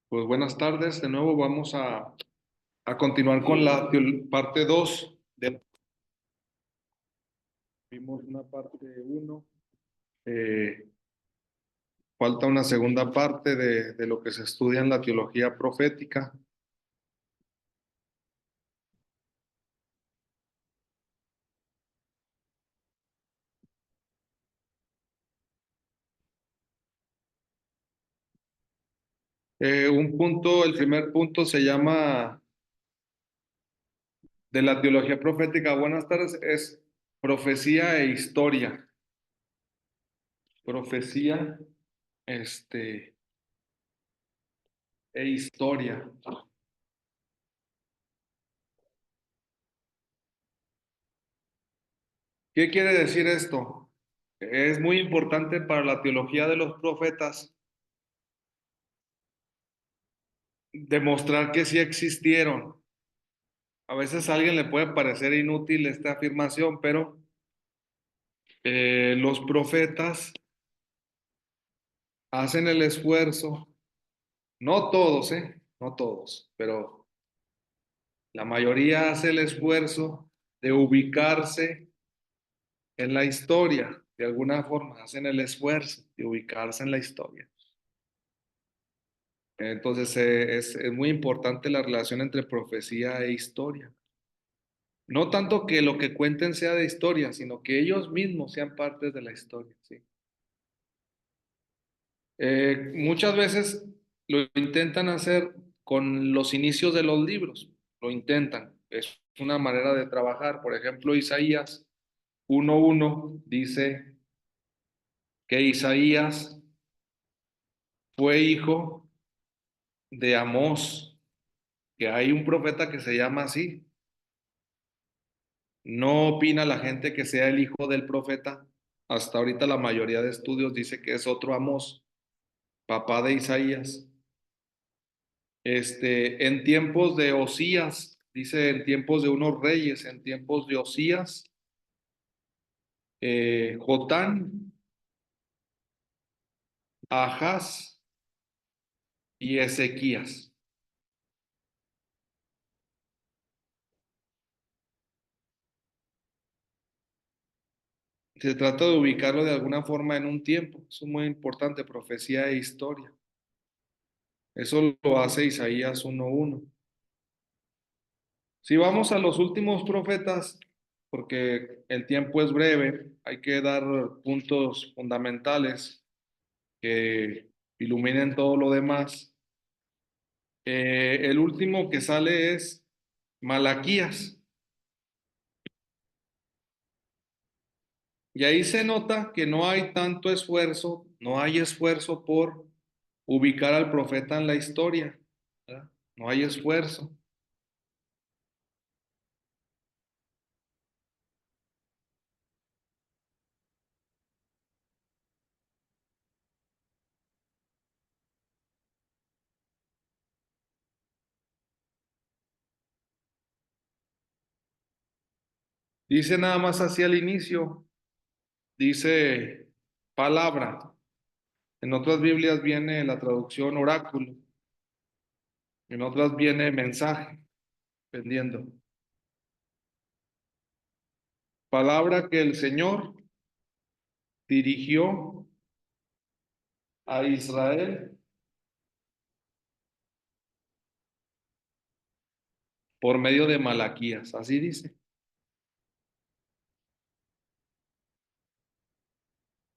Pues buenas tardes, de nuevo vamos a continuar con la parte 2. Vimos una parte uno. Falta una segunda parte de lo que se estudia en la teología profética. El primer punto se llama de la teología profética. Buenas tardes, es profecía e historia. Profecía, e historia. ¿Qué quiere decir esto? Es muy importante para la teología de los profetas demostrar que sí existieron. A veces a alguien le puede parecer inútil esta afirmación, pero los profetas hacen el esfuerzo, no todos, no todos, pero la mayoría hace el esfuerzo de ubicarse en la historia, de alguna forma, hacen el esfuerzo de ubicarse en la historia. Entonces es muy importante la relación entre profecía e historia. No tanto que lo que cuenten sea de historia, sino que ellos mismos sean partes de la historia, ¿sí? Muchas veces lo intentan hacer con los inicios de los libros, lo intentan, es una manera de trabajar. Por ejemplo, Isaías 1:1 dice que Isaías fue hijo de Amós, que hay un profeta que se llama así. No opina la gente que sea el hijo del profeta. Hasta ahorita la mayoría de estudios dice que es otro Amós, papá de Isaías. En tiempos de Osías, dice en tiempos de unos reyes, en tiempos de Osías, Jotán, Ahaz y Ezequías. Se trata de ubicarlo de alguna forma en un tiempo. Eso es muy importante, profecía e historia. Eso lo hace Isaías 1:1. Si vamos a los últimos profetas, porque el tiempo es breve, hay que dar puntos fundamentales que iluminen todo lo demás. El último que sale es Malaquías. Y ahí se nota que no hay tanto esfuerzo, no hay esfuerzo por ubicar al profeta en la historia, ¿verdad? No hay esfuerzo. Dice nada más así al inicio, dice palabra. En otras Biblias viene la traducción oráculo, en otras viene mensaje, dependiendo. Palabra que el Señor dirigió a Israel por medio de Malaquías, así dice,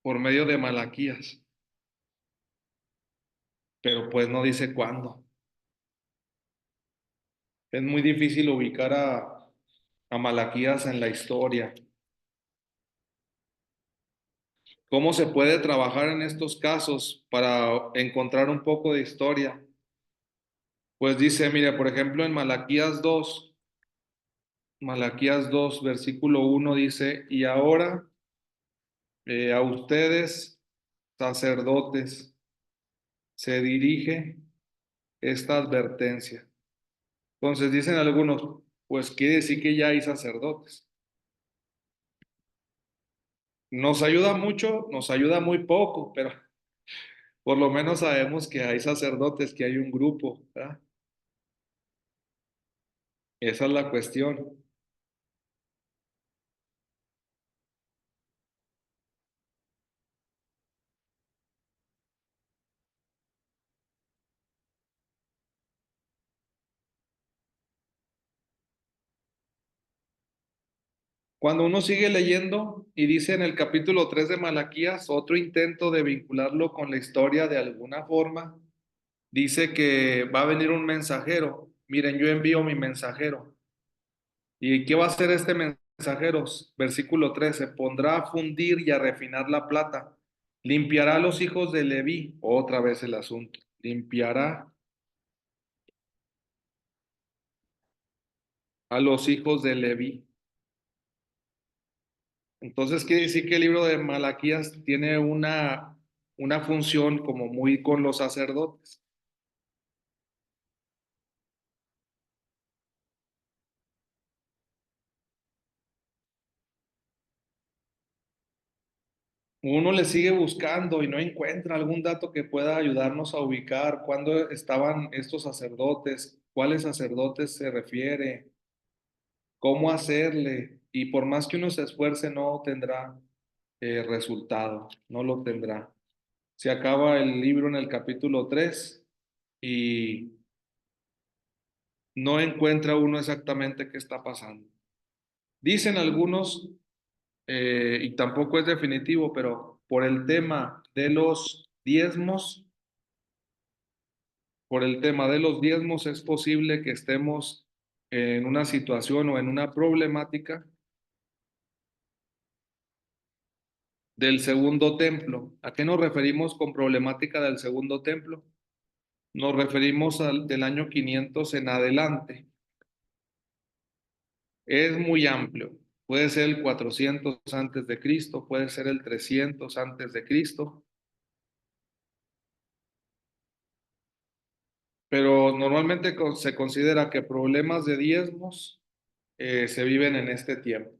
por medio de Malaquías, pero pues no dice cuándo. Es muy difícil ubicar a Malaquías en la historia. ¿Cómo se puede trabajar en estos casos para encontrar un poco de historia? Pues dice, mire, por ejemplo, en Malaquías 2, versículo 1 dice, y ahora a ustedes, sacerdotes, se dirige esta advertencia. Entonces dicen algunos, pues quiere decir que ya hay sacerdotes. Nos ayuda mucho, nos ayuda muy poco, pero Por lo menos sabemos que hay sacerdotes, que hay un grupo, ¿verdad? Esa es la cuestión. Cuando uno sigue leyendo y dice en el capítulo 3 de Malaquías, otro intento de vincularlo con la historia de alguna forma, dice que va a venir un mensajero. Miren, yo envío mi mensajero. ¿Y qué va a hacer este mensajero? Versículo 13, pondrá a fundir y a refinar la plata. Limpiará a los hijos de Leví. Otra vez el asunto. Limpiará a los hijos de Leví. Entonces quiere decir que el libro de Malaquías tiene una función como muy con los sacerdotes. Uno le sigue buscando y no encuentra algún dato que pueda ayudarnos a ubicar cuándo estaban estos sacerdotes, cuáles sacerdotes se refiere, cómo hacerle. Y por más que uno se esfuerce, no tendrá resultado, no lo tendrá. Se acaba el libro en el capítulo 3 y no encuentra uno exactamente qué está pasando. Dicen algunos, y tampoco es definitivo, pero por el tema de los diezmos, por el tema de los diezmos es posible que estemos en una situación o en una problemática del segundo templo. ¿A qué nos referimos con problemática del segundo templo? Nos referimos al del año 500 en adelante. Es muy amplio. Puede ser el 400 antes de Cristo, puede ser el 300 antes de Cristo, pero normalmente se considera que problemas de diezmos se viven en este tiempo.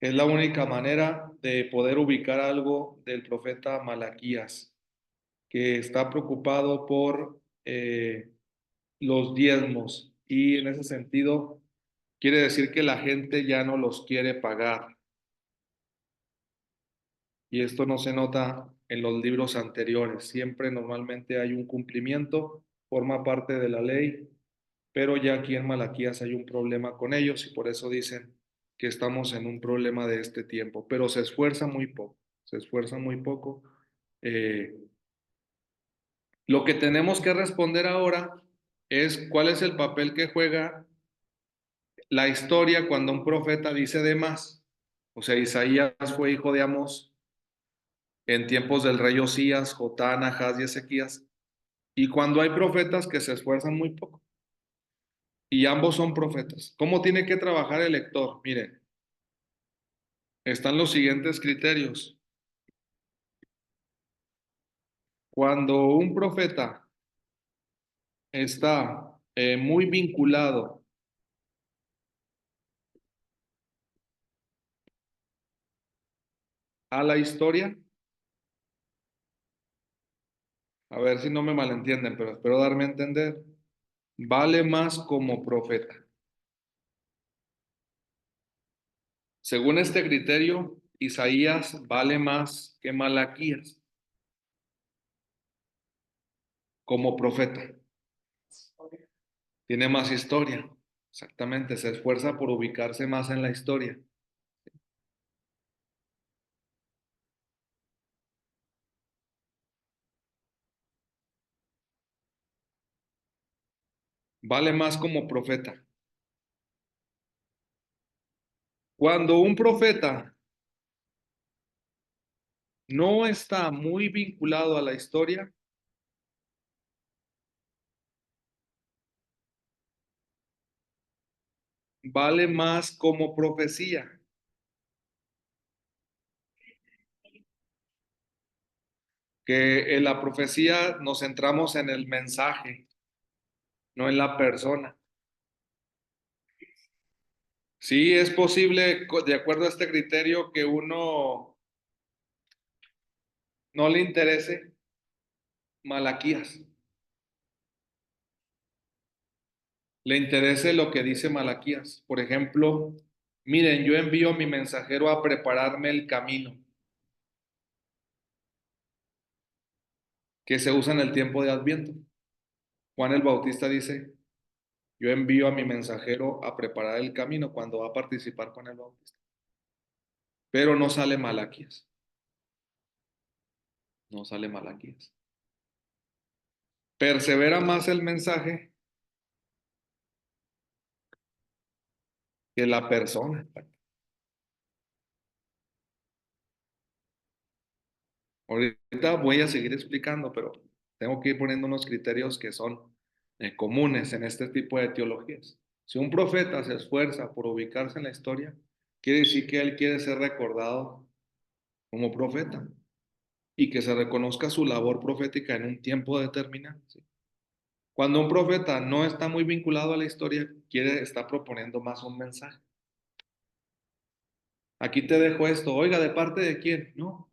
Es la única manera de poder ubicar algo del profeta Malaquías, que está preocupado por los diezmos y en ese sentido quiere decir que la gente ya no los quiere pagar. Y esto no se nota en los libros anteriores. Siempre normalmente hay un cumplimiento, forma parte de la ley, pero ya aquí en Malaquías hay un problema con ellos y por eso dicen que estamos en un problema de este tiempo, pero se esfuerza muy poco, se esfuerza muy poco. Eh, lo que tenemos que responder ahora es cuál es el papel que juega la historia cuando un profeta dice de más. O sea, Isaías fue hijo de Amós en tiempos del rey Osías, Jotán, Ahaz y Ezequías, y cuando hay profetas que se esfuerzan muy poco, y ambos son profetas. ¿Cómo tiene que trabajar el lector? Miren, están los siguientes criterios. Cuando un profeta está muy vinculado a la historia, a ver si no me malentienden, pero espero darme a entender, vale más como profeta. Según este criterio, Isaías vale más que Malaquías como profeta. Tiene más historia, exactamente, se esfuerza por ubicarse más en la historia. Vale más como profeta. Cuando un profeta no está muy vinculado a la historia, vale más como profecía, que en la profecía nos centramos en el mensaje, no en la persona. Sí, es posible, de acuerdo a este criterio, que uno no le interese, Malaquías. Le interese lo que dice Malaquías. Por ejemplo, miren, yo envío a mi mensajero a prepararme el camino, que se usa en el tiempo de Adviento. Juan el Bautista dice, yo envío a mi mensajero a preparar el camino cuando va a participar con el Bautista. Pero no sale Malaquías, no sale Malaquías. Persevera más el mensaje que la persona. Ahorita voy a seguir explicando, pero tengo que ir poniendo unos criterios que son comunes en este tipo de teologías. Si un profeta se esfuerza por ubicarse en la historia, quiere decir que él quiere ser recordado como profeta y que se reconozca su labor profética en un tiempo determinado. ¿Sí? Cuando un profeta no está muy vinculado a la historia, está proponiendo más un mensaje. Aquí te dejo esto, oiga, ¿de parte de quién? No,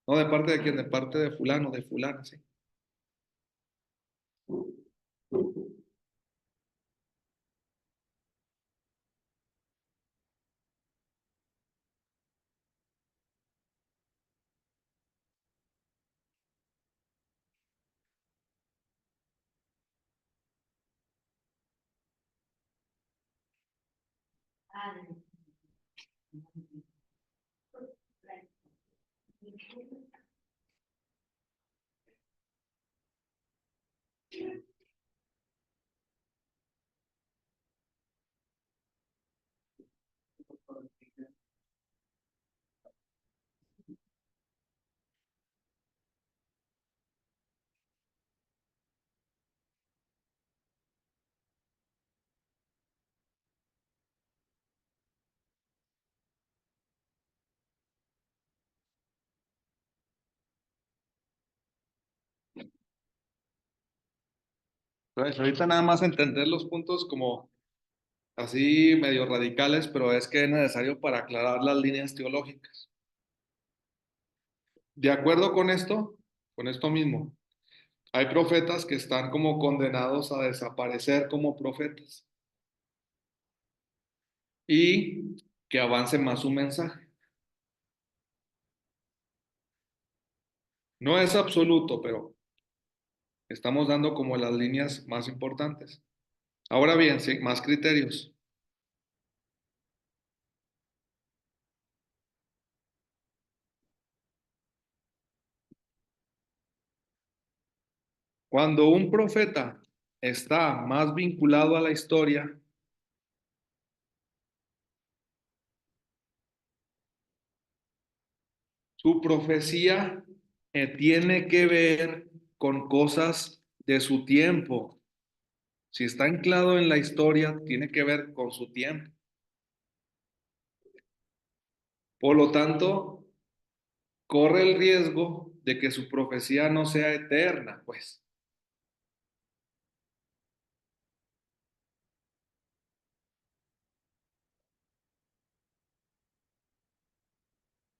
no de parte de quién, de parte de fulano, de fulana, sí. Entonces, ahorita nada más entender los puntos como así medio radicales, pero es que es necesario para aclarar las líneas teológicas. De acuerdo con esto mismo, hay profetas que están como condenados a desaparecer como profetas y que avance más su mensaje. No es absoluto, pero estamos dando como las líneas más importantes. Ahora bien, sí, más criterios. Cuando un profeta está más vinculado a la historia, su profecía tiene que ver con cosas de su tiempo. Si está anclado en la historia, tiene que ver con su tiempo. Por lo tanto, corre el riesgo de que su profecía no sea eterna, pues,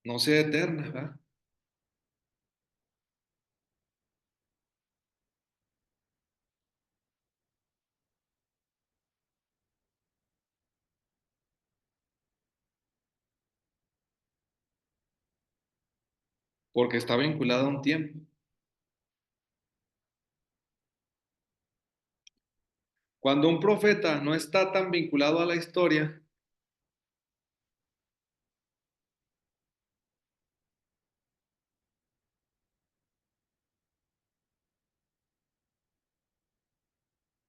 no sea eterna, ¿verdad? Porque está vinculada a un tiempo. Cuando un profeta no está tan vinculado a la historia,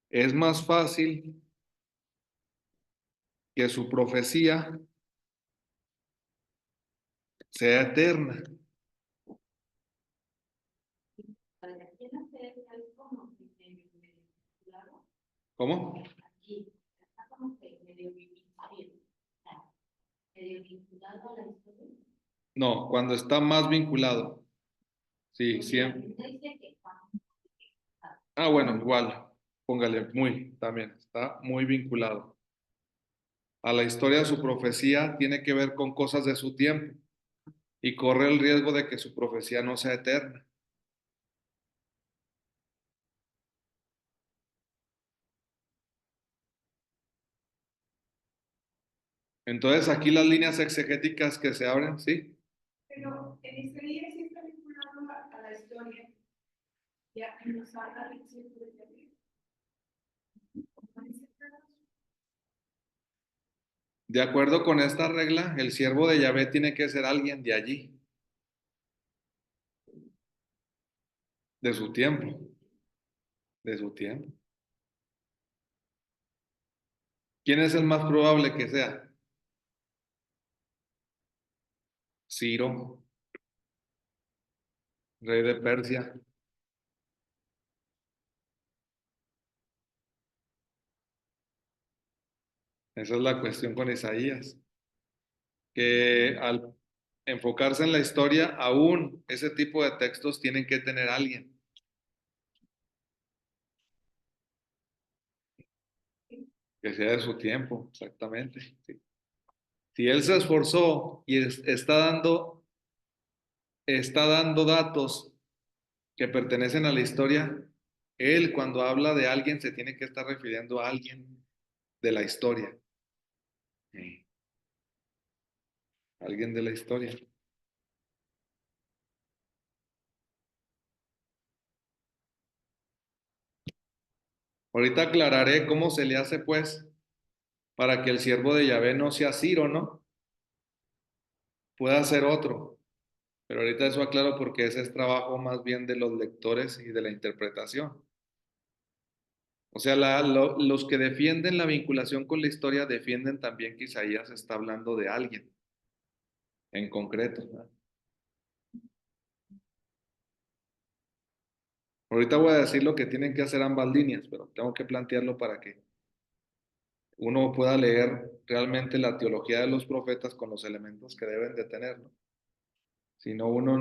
es más fácil que su profecía sea eterna. ¿Cómo? No, cuando está más vinculado. Sí, siempre. Ah, bueno, igual. Póngale muy también. Está muy vinculado. a la historia, su profecía tiene que ver con cosas de su tiempo y corre el riesgo de que su profecía no sea eterna. Entonces, aquí las líneas exegéticas que se abren, ¿sí? Pero en Isaías sí está vinculado a la historia, ya que nos habla del cielo de David. De acuerdo con esta regla, el siervo de Yahvé tiene que ser alguien de allí, de su tiempo, de su tiempo. ¿Quién es el más probable que sea? Ciro, rey de Persia. Esa es la cuestión con Isaías, que al enfocarse en la historia, aún ese tipo de textos tienen que tener alguien que sea de su tiempo, exactamente. Sí. Si él se esforzó y está dando datos que pertenecen a la historia, él cuando habla de alguien se tiene que estar refiriendo a alguien de la historia. Sí. Alguien de la historia. Ahorita aclararé cómo se le hace, pues, para que el siervo de Yahvé no sea Ciro, ¿no? Pueda ser otro. Pero ahorita eso aclaro porque ese es trabajo más bien de los lectores y de la interpretación. O sea, los que defienden la vinculación con la historia defienden también que Isaías está hablando de alguien en concreto, ¿no? Ahorita voy a decir lo que tienen que hacer ambas líneas, pero tengo que plantearlo para que uno pueda leer realmente la teología de los profetas con los elementos que deben de tener, ¿no? Si no, uno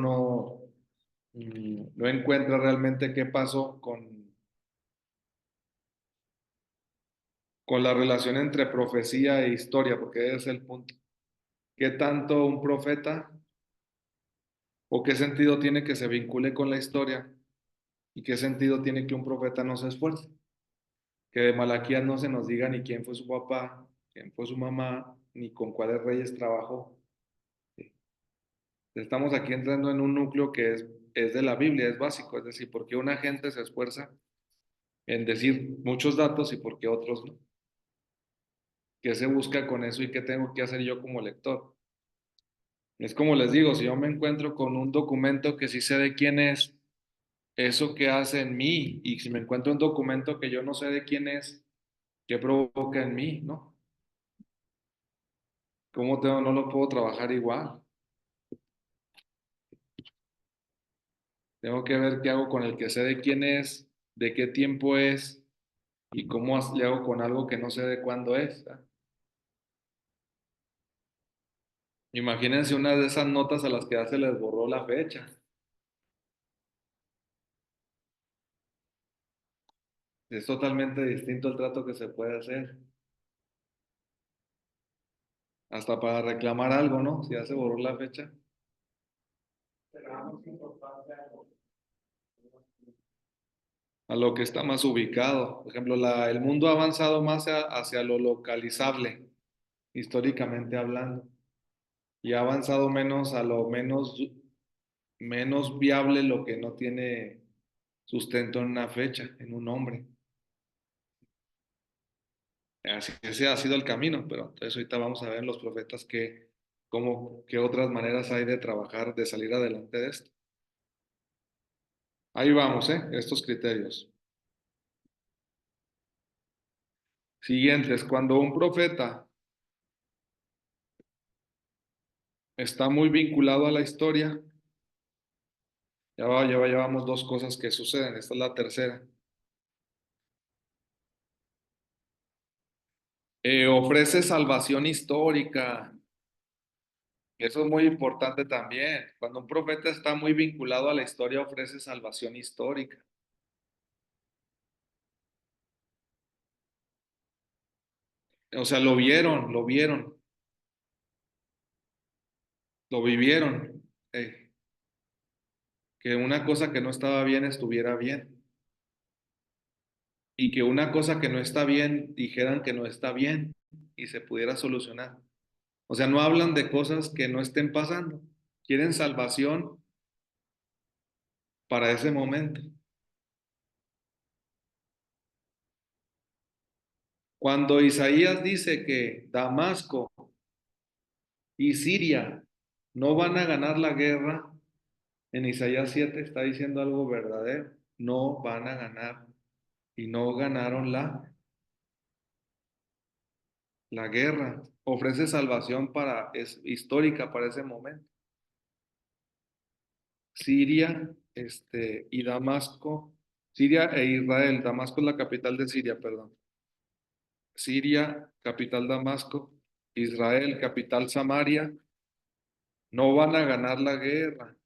no encuentra realmente qué pasó con la relación entre profecía e historia, porque ese es el punto. ¿Qué tanto un profeta o qué sentido tiene que se vincule con la historia y qué sentido tiene que un profeta no se esfuerce? Que de Malaquías no se nos diga ni quién fue su papá, quién fue su mamá, ni con cuáles reyes trabajó. Estamos aquí entrando en un núcleo que es de la Biblia, es básico, es decir, por qué una gente se esfuerza en decir muchos datos y por qué otros no. ¿Qué se busca con eso y qué tengo que hacer yo como lector? Es como les digo, si yo me encuentro con un documento que sí sé de quién es, eso que hace en mí, y si me encuentro un documento que yo no sé de quién es, ¿qué provoca en mí, no? ¿Cómo tengo, no lo puedo trabajar igual? Tengo que ver qué hago con el que sé de quién es, de qué tiempo es y cómo le hago con algo que no sé de cuándo es. ¿Ah? Imagínense una de esas notas a las que ya se les borró la fecha. Es totalmente distinto el trato que se puede hacer. Hasta para reclamar algo, ¿no? Si ya se borró la fecha. A lo que está más ubicado. Por ejemplo, el mundo ha avanzado más hacia lo localizable, históricamente hablando, y ha avanzado menos a lo menos viable, lo que no tiene sustento en una fecha, en un nombre. Así ese ha sido el camino, pero entonces ahorita vamos a ver en los profetas qué otras maneras hay de trabajar, de salir adelante de esto. Ahí vamos, estos criterios. Siguientes, cuando un profeta está muy vinculado a la historia, ya llevamos dos cosas que suceden, esta es la tercera. Ofrece salvación histórica, eso es muy importante también. Cuando un profeta está muy vinculado a la historia, ofrece salvación histórica. O sea, lo vivieron. eh, que una cosa que no estaba bien estuviera bien y que una cosa que no está bien dijeran que no está bien y se pudiera solucionar. O sea, no hablan de cosas que no estén pasando. Quieren salvación para ese momento. Cuando Isaías dice que Damasco y Siria no van a ganar la guerra, en Isaías 7 está diciendo algo verdadero. No van a ganar y no ganaron la guerra. Ofrece salvación es histórica para ese momento. Siria, y Damasco, Siria e Israel. Damasco es la capital de Siria, perdón. Siria, capital Damasco, Israel, capital Samaria, no van a ganar la guerra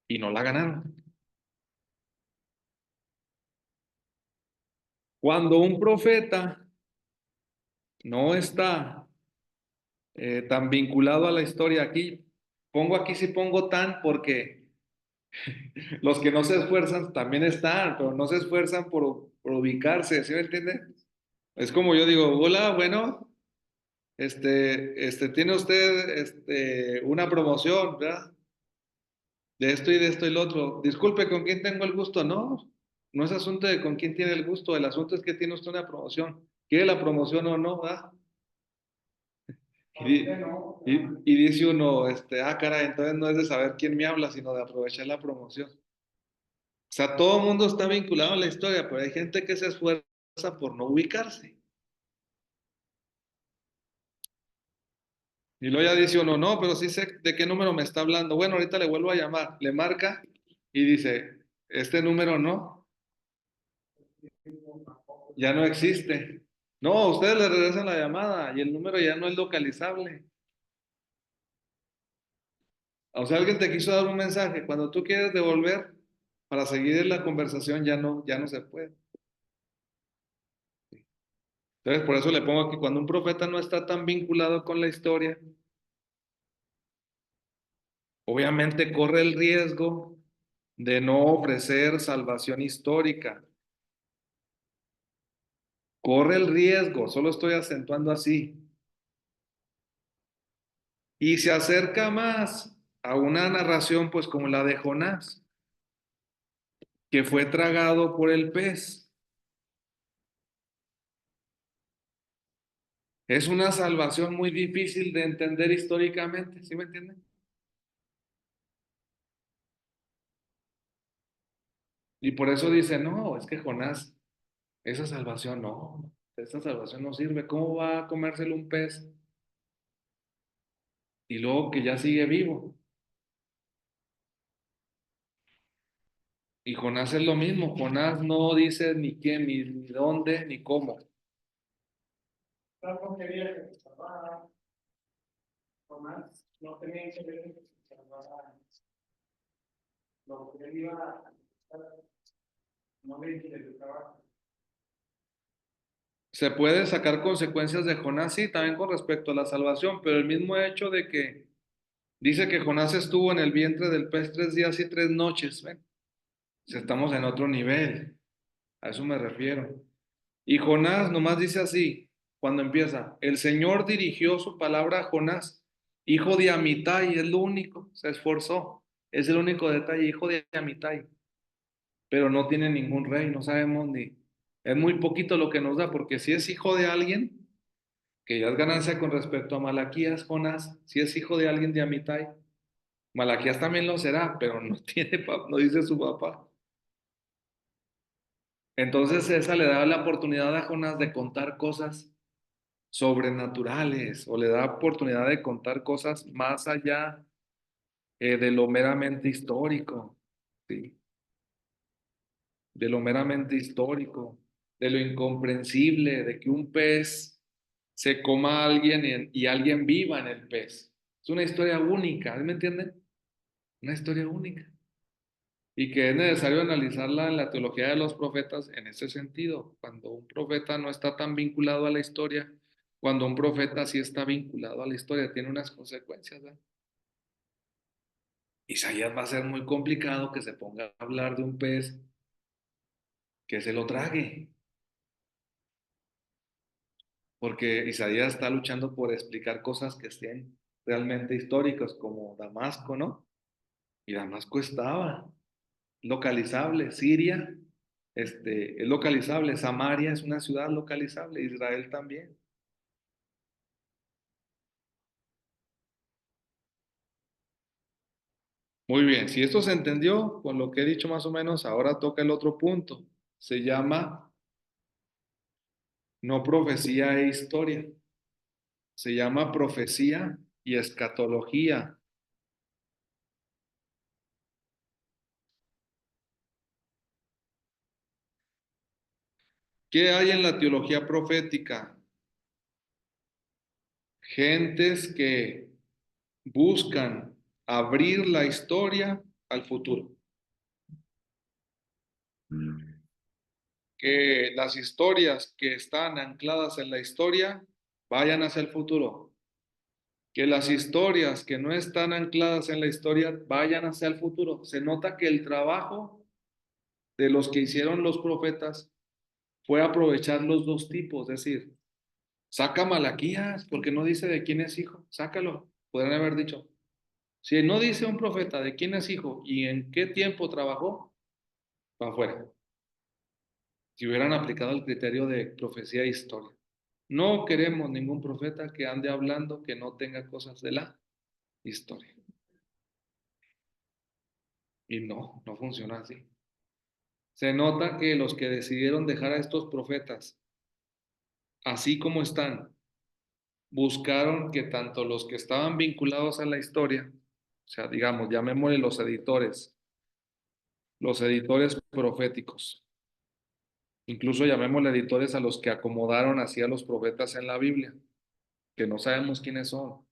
y no la ganaron. Cuando un profeta no está tan vinculado a la historia aquí, pongo aquí si pongo tan porque los que no se esfuerzan también están, pero no se esfuerzan por ubicarse, ¿sí me entiende? Es como yo digo, hola, bueno, tiene usted una promoción, ¿verdad? De esto y de esto y lo otro. Disculpe, ¿con quién tengo el gusto? No, no es asunto de con quién tiene el gusto, el asunto es que tiene usted una promoción. ¿Quiere la promoción o no? ¿Verdad? Y, y dice uno, caray, entonces no es de saber quién me habla, sino de aprovechar la promoción. O sea, todo el mundo está vinculado a la historia, pero hay gente que se esfuerza por no ubicarse. Y luego ya dice uno, no, pero sí sé de qué número me está hablando. Bueno, ahorita le vuelvo a llamar. Le marca y dice, este número no, ya no existe. No, ustedes le regresan la llamada y el número ya no es localizable. O sea, alguien te quiso dar un mensaje. Cuando tú quieres devolver para seguir la conversación ya no se puede. Entonces, por eso le pongo aquí, cuando un profeta no está tan vinculado con la historia, obviamente corre el riesgo de no ofrecer salvación histórica. Corre el riesgo, solo estoy acentuando así. Y se acerca más a una narración, pues como la de Jonás, que fue tragado por el pez. Es una salvación muy difícil de entender históricamente, ¿sí me entienden? Y por eso dice, no, es que Jonás, esa salvación no sirve. ¿Cómo va a comérselo un pez y luego que ya sigue vivo? Y Jonás es lo mismo, Jonás no dice ni quién, ni dónde, ni cómo. No quería que se salvara, Tomás, no tenía que ver que se salvara. Lo que él iba a no le interesaba. Se puede sacar consecuencias de Jonás, sí, también con respecto a la salvación, pero el mismo hecho de que dice que Jonás estuvo en el vientre del pez 3 días y 3 noches, ¿ven? O sea, estamos en otro nivel, a eso me refiero. Y Jonás nomás dice así, cuando empieza, el Señor dirigió su palabra a Jonás, hijo de Amitai, es lo único, se esforzó, es el único detalle, hijo de Amitai, pero no tiene ningún rey, no sabemos ni, es muy poquito lo que nos da, porque si es hijo de alguien, que ya es ganancia con respecto a Malaquías, Jonás, si es hijo de alguien de Amitai, Malaquías también lo será, pero no tiene, no dice su papá. Entonces esa le da la oportunidad a Jonás de contar cosas sobrenaturales o le da oportunidad de contar cosas más allá de lo meramente histórico, ¿sí? De lo meramente histórico, de lo incomprensible, de que un pez se coma a alguien y alguien viva en el pez. Es una historia única, ¿me entienden? Una historia única. y que es necesario analizarla en la teología de los profetas en ese sentido, cuando un profeta no está tan vinculado a la historia, cuando un profeta sí está vinculado a la historia, tiene unas consecuencias, ¿verdad? Isaías va a ser muy complicado que se ponga a hablar de un pez que se lo trague, porque Isaías está luchando por explicar cosas que estén realmente históricas, como Damasco, ¿no? Y Damasco estaba localizable, Siria, es localizable, Samaria es una ciudad localizable, Israel también. Muy bien, si esto se entendió con lo que he dicho más o menos, ahora toca el otro punto. Se llama no profecía e historia, se llama profecía y escatología. ¿Qué hay en la teología profética? Gentes que buscan abrir la historia al futuro. Que las historias que están ancladas en la historia vayan hacia el futuro. Que las historias que no están ancladas en la historia vayan hacia el futuro. Se nota que el trabajo de los que hicieron los profetas fue aprovechar los dos tipos, es decir, saca Malaquías, porque no dice de quién es hijo, sácalo. Podrían haber dicho, si no dice un profeta de quién es hijo y en qué tiempo trabajó, va afuera. Si hubieran aplicado el criterio de profecía e historia. No queremos ningún profeta que ande hablando que no tenga cosas de la historia. Y no, no funciona así. Se nota que los que decidieron dejar a estos profetas así como están, buscaron que tanto los que estaban vinculados a la historia, o sea, digamos, llamémosle los editores proféticos, incluso llamémosle editores a los que acomodaron así a los profetas en la Biblia, que no sabemos quiénes son.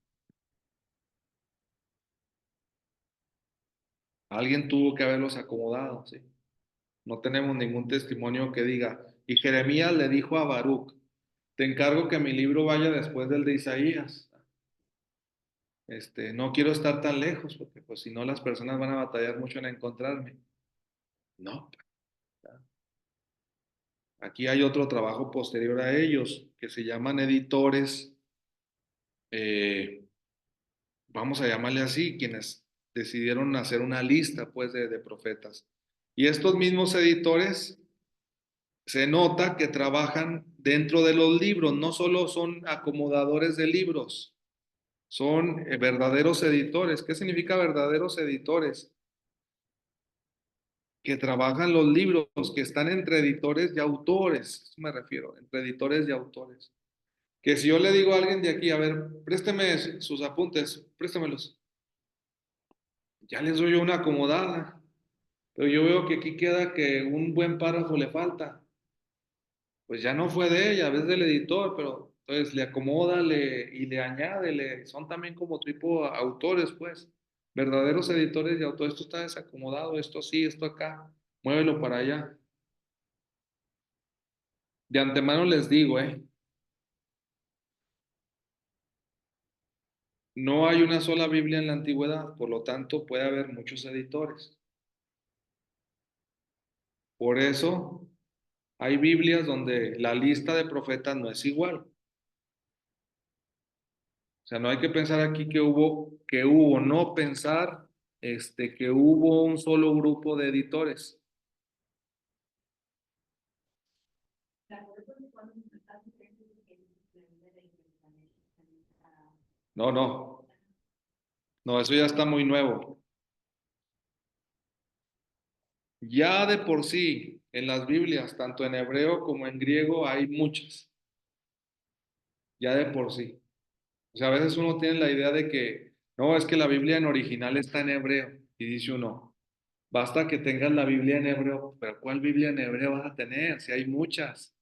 Alguien tuvo que haberlos acomodado, ¿sí? No tenemos ningún testimonio que diga, y Jeremías le dijo a Baruch, te encargo que mi libro vaya después del de Isaías. No quiero estar tan lejos, porque pues si no las personas van a batallar mucho en encontrarme. No, aquí hay otro trabajo posterior a ellos, que se llaman editores, eh, vamos a llamarle así, quienes decidieron hacer una lista pues de profetas. Y estos mismos editores se nota que trabajan dentro de los libros, no solo son acomodadores de libros, son verdaderos editores. ¿Qué significa verdaderos editores? Que trabajan los libros, que están entre editores y autores, eso me refiero, entre editores y autores. Que si yo le digo a alguien de aquí, a ver, présteme sus apuntes, préstemelos, ya les doy yo una acomodada, pero yo veo que aquí queda que un buen párrafo le falta. Pues ya no fue de ella, a veces del editor, pero entonces le acomoda y le añade, son también como tipo autores, pues, verdaderos editores y autores. Esto está desacomodado, esto sí, esto acá, muévelo para allá. De antemano les digo, no hay una sola Biblia en la antigüedad, por lo tanto puede haber muchos editores. Por eso hay Biblias donde la lista de profetas no es igual. O sea, no hay que pensar aquí no pensar que hubo un solo grupo de editores. No, no, no, eso ya está muy nuevo. Ya de por sí, en las Biblias, tanto en hebreo como en griego, hay muchas, ya de por sí. O sea, a veces uno tiene la idea de que, no, es que la Biblia en original está en hebreo, y dice uno, basta que tengas la Biblia en hebreo, pero ¿cuál Biblia en hebreo vas a tener? Si hay muchas.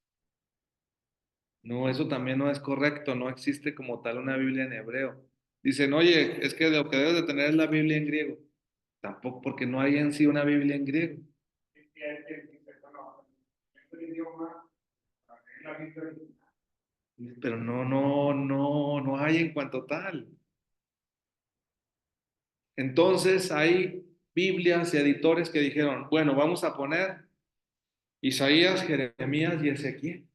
No, eso también no es correcto, no existe como tal una Biblia en hebreo. Dicen, oye, es que lo que debes de tener es la Biblia en griego. Tampoco porque no hay en sí una Biblia en griego. Y hay quien dice, bueno, en el idioma, para leer la Biblia, Pero no hay en cuanto tal. Entonces hay Biblias y editores que dijeron, bueno, vamos a poner Isaías, Jeremías y Ezequiel.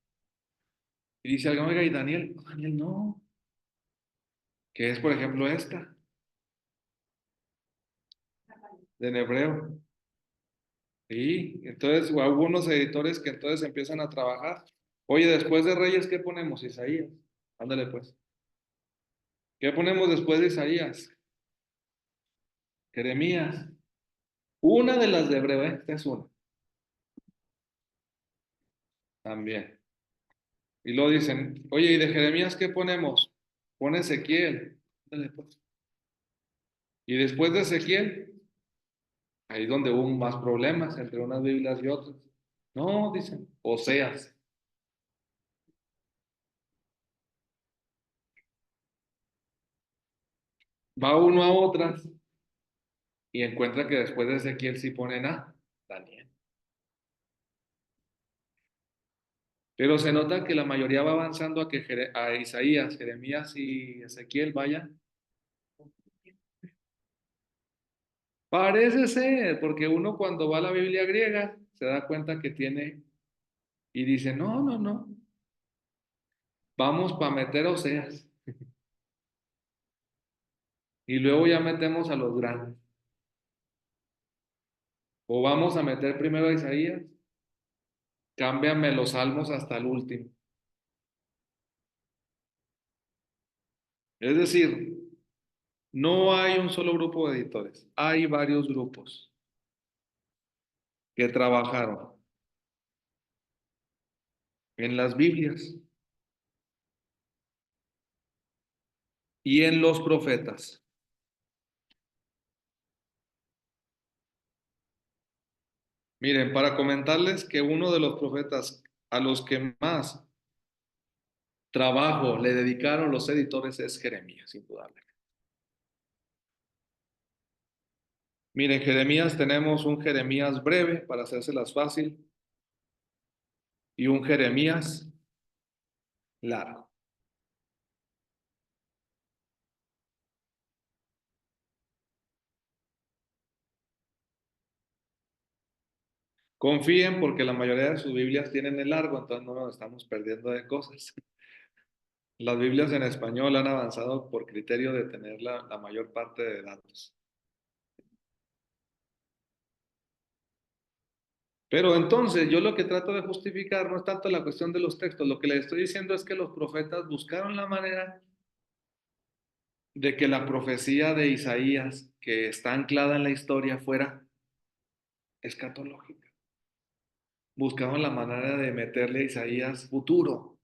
Y dice alguien, oiga, ¿y Daniel? No, Daniel no, que es por ejemplo esta, de en hebreo. Sí, entonces hubo unos editores que entonces empiezan a trabajar. Oye, después de Reyes, ¿qué ponemos? Isaías. Ándale pues. ¿Qué ponemos después de Isaías? Jeremías. Una de las de hebreo, ¿eh? Esta es una. También. Y luego dicen, oye, ¿y de Jeremías qué ponemos? Pone Ezequiel. Ándale pues. Y después de Ezequiel, ahí donde hubo más problemas entre unas Biblias y otras. No, dicen, Oseas. Va uno a otras y encuentra que después de Ezequiel sí ponen a Daniel. Pero se nota que la mayoría va avanzando a que a Isaías, Jeremías y Ezequiel vayan. Parece ser, porque uno cuando va a la Biblia griega se da cuenta que tiene y dice, no, vamos para meter a Oseas. Y luego ya metemos a los grandes. O vamos a meter primero a Isaías, cámbiame los salmos hasta el último. Es decir, no hay un solo grupo de editores, hay varios grupos que trabajaron en las Biblias y en los profetas. Miren, para comentarles que uno de los profetas a los que más trabajo le dedicaron los editores es Jeremías, indudablemente. Miren, Jeremías tenemos un Jeremías breve, para hacérselas fácil, y un Jeremías largo. Confíen porque la mayoría de sus Biblias tienen el largo, entonces no nos estamos perdiendo de cosas. Las Biblias en español han avanzado por criterio de tener la mayor parte de datos. Pero entonces yo lo que trato de justificar no es tanto la cuestión de los textos, lo que le estoy diciendo es que los profetas buscaron la manera de que la profecía de Isaías, que está anclada en la historia, fuera escatológica. Buscaban la manera de meterle a Isaías futuro,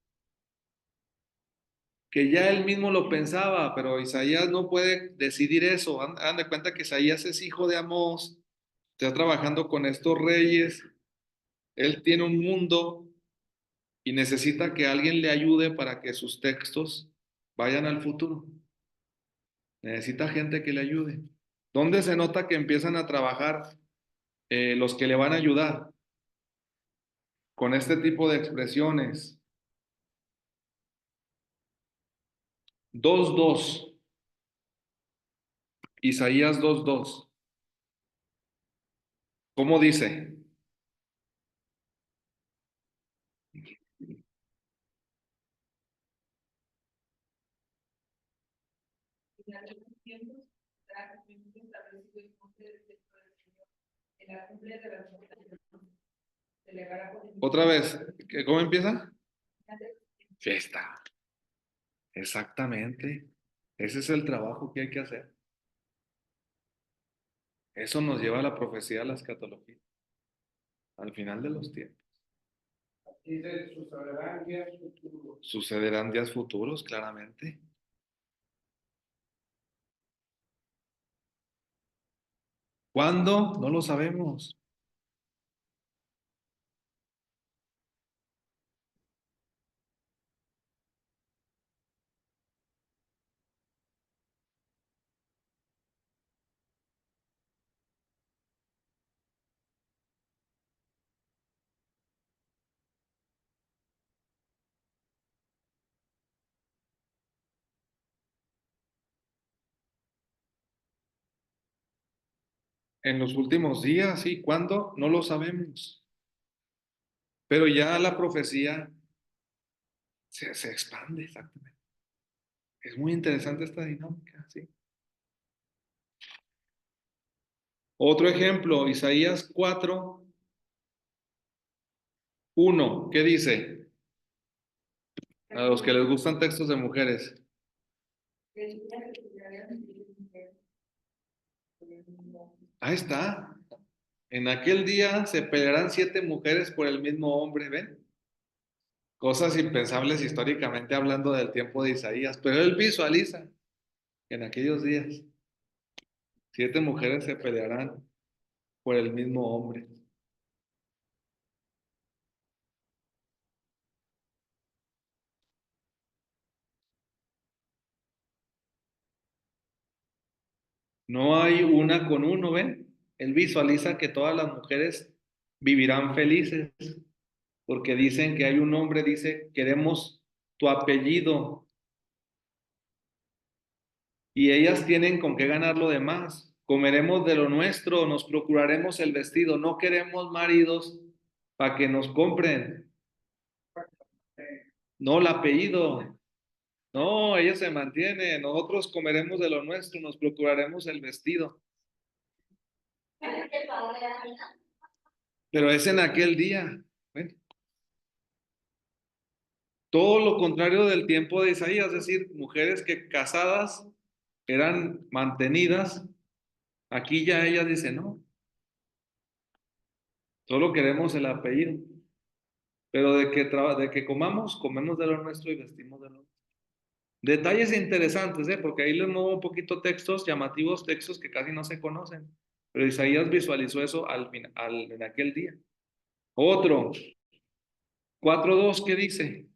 que ya él mismo lo pensaba, pero Isaías no puede decidir eso. Hagan de cuenta que Isaías es hijo de Amós, está trabajando con estos reyes, él tiene un mundo y necesita que alguien le ayude para que sus textos vayan al futuro. Necesita gente que le ayude. ¿Dónde se nota que empiezan a trabajar los que le van a ayudar con este tipo de expresiones? 2:2, Isaías 2:2. ¿Cómo dice? Otra vez, ¿cómo empieza? Fiesta. Exactamente. Ese es el trabajo que hay que hacer. Eso nos lleva a la profecía de la escatología, al final de los tiempos. dice, sucederán días futuros. Sucederán días futuros, claramente. ¿Cuándo? No lo sabemos. En los últimos días, ¿sí? ¿Cuándo? No lo sabemos. Pero ya la profecía se expande, exactamente. Es muy interesante esta dinámica, ¿sí? Otro ejemplo, Isaías 4:1. ¿Qué dice? A los que les gustan textos de mujeres. Ahí está. En aquel día se pelearán 7 mujeres por el mismo hombre, ¿ven? Cosas impensables históricamente hablando del tiempo de Isaías, pero él visualiza que en aquellos días 7 mujeres se pelearán por el mismo hombre. No hay una con uno, ¿ven? Él visualiza que todas las mujeres vivirán felices, porque dicen que hay un hombre, dice, queremos tu apellido, y ellas tienen con qué ganar lo demás. Comeremos de lo nuestro, nos procuraremos el vestido, no queremos maridos para que nos compren, no el apellido. No, ella se mantiene, nosotros comeremos de lo nuestro, nos procuraremos el vestido. Pero es en aquel día. Bueno, todo lo contrario del tiempo de Isaías, es decir, mujeres que casadas eran mantenidas, aquí ya ella dice, no, solo queremos el apellido, pero de que comamos, comemos de lo nuestro y vestimos de lo nuestro. Detalles interesantes, porque ahí les muevo un poquito textos llamativos, textos que casi no se conocen, pero Isaías visualizó eso en aquel día. Otro, 4:2, ¿qué dice?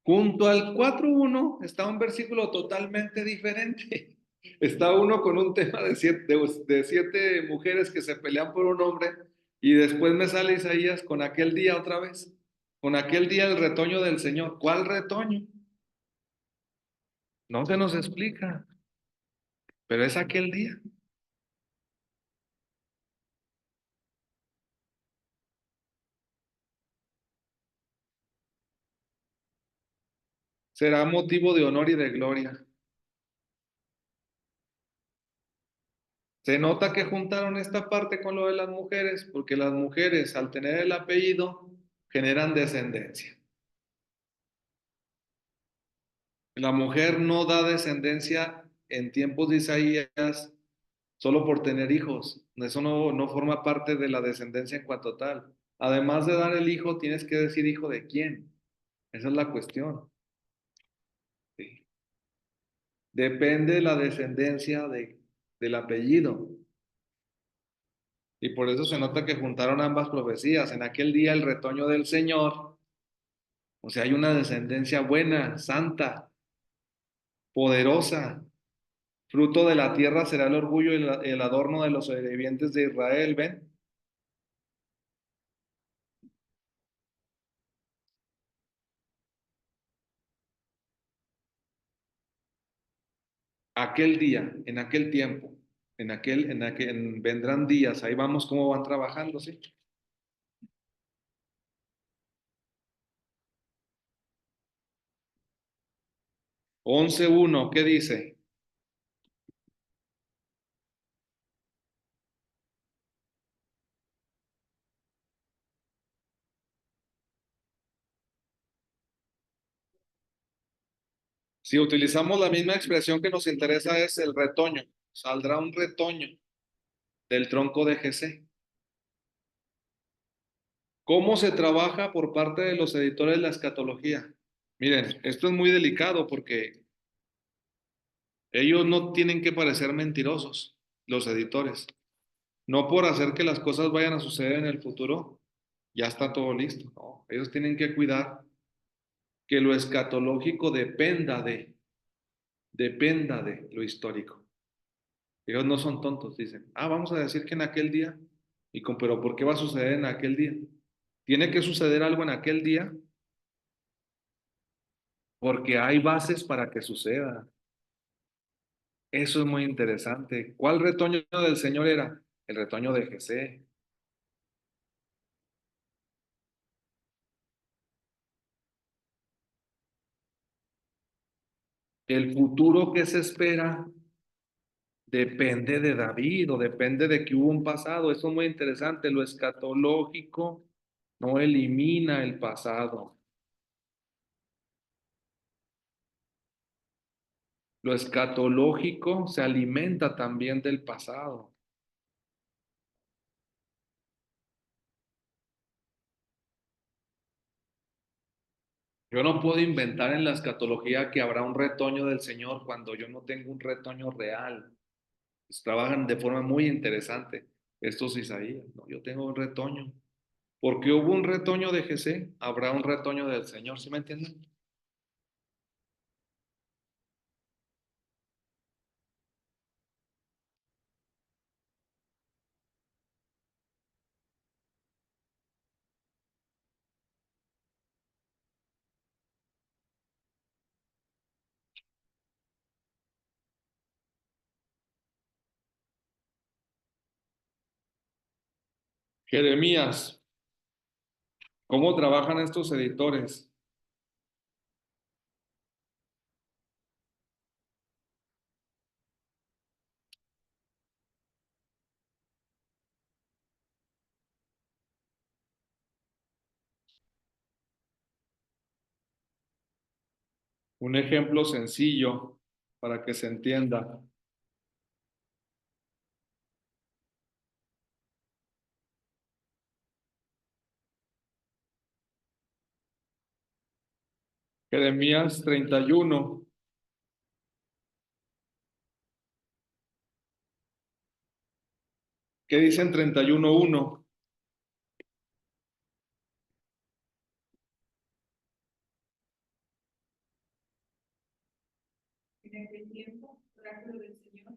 Junto al 4:1 está un versículo totalmente diferente. Está uno con un tema de siete mujeres que se pelean por un hombre y después me sale Isaías con aquel día otra vez. Con aquel día el retoño del Señor. ¿Cuál retoño? No se nos explica, pero es aquel día. Será motivo de honor y de gloria. Se nota que juntaron esta parte con lo de las mujeres, porque las mujeres, al tener el apellido, generan descendencia. La mujer no da descendencia en tiempos de Isaías solo por tener hijos. Eso no forma parte de la descendencia en cuanto tal. Además de dar el hijo, tienes que decir hijo de quién. Esa es la cuestión. ¿Sí? Depende de la descendencia del apellido. Y por eso se nota que juntaron ambas profecías. En aquel día el retoño del Señor, o sea, hay una descendencia buena, santa, poderosa. Fruto de la tierra será el orgullo y el adorno de los sobrevivientes de Israel, ¿ven? Aquel día, en aquel tiempo, vendrán días, ahí vamos cómo van trabajando, ¿sí? 11:1, ¿qué dice? Si utilizamos la misma expresión que nos interesa es el retoño, saldrá un retoño del tronco de Jesé. ¿Cómo se trabaja por parte de los editores de la escatología? Miren, esto es muy delicado porque ellos no tienen que parecer mentirosos, los editores. No por hacer que las cosas vayan a suceder en el futuro, ya está todo listo. No, ellos tienen que cuidar que lo escatológico dependa de lo histórico. Ellos no son tontos, dicen, vamos a decir que en aquel día, pero ¿por qué va a suceder en aquel día? Tiene que suceder algo en aquel día porque hay bases para que suceda. Eso es muy interesante. ¿Cuál retoño del Señor era? El retoño de Jesé. El futuro que se espera depende de David o depende de que hubo un pasado. Eso es muy interesante. Lo escatológico no elimina el pasado. Lo escatológico se alimenta también del pasado. Yo no puedo inventar en la escatología que habrá un retoño del Señor cuando yo no tengo un retoño real. Pues trabajan de forma muy interesante estos Isaías, ¿no? Yo tengo un retoño. Porque hubo un retoño de Jesé, habrá un retoño del Señor, ¿sí me entienden? Jeremías, ¿cómo trabajan estos editores? Un ejemplo sencillo para que se entienda. Jeremías 31. ¿Qué dicen 31:1? En aquel tiempo, oráculo del Señor,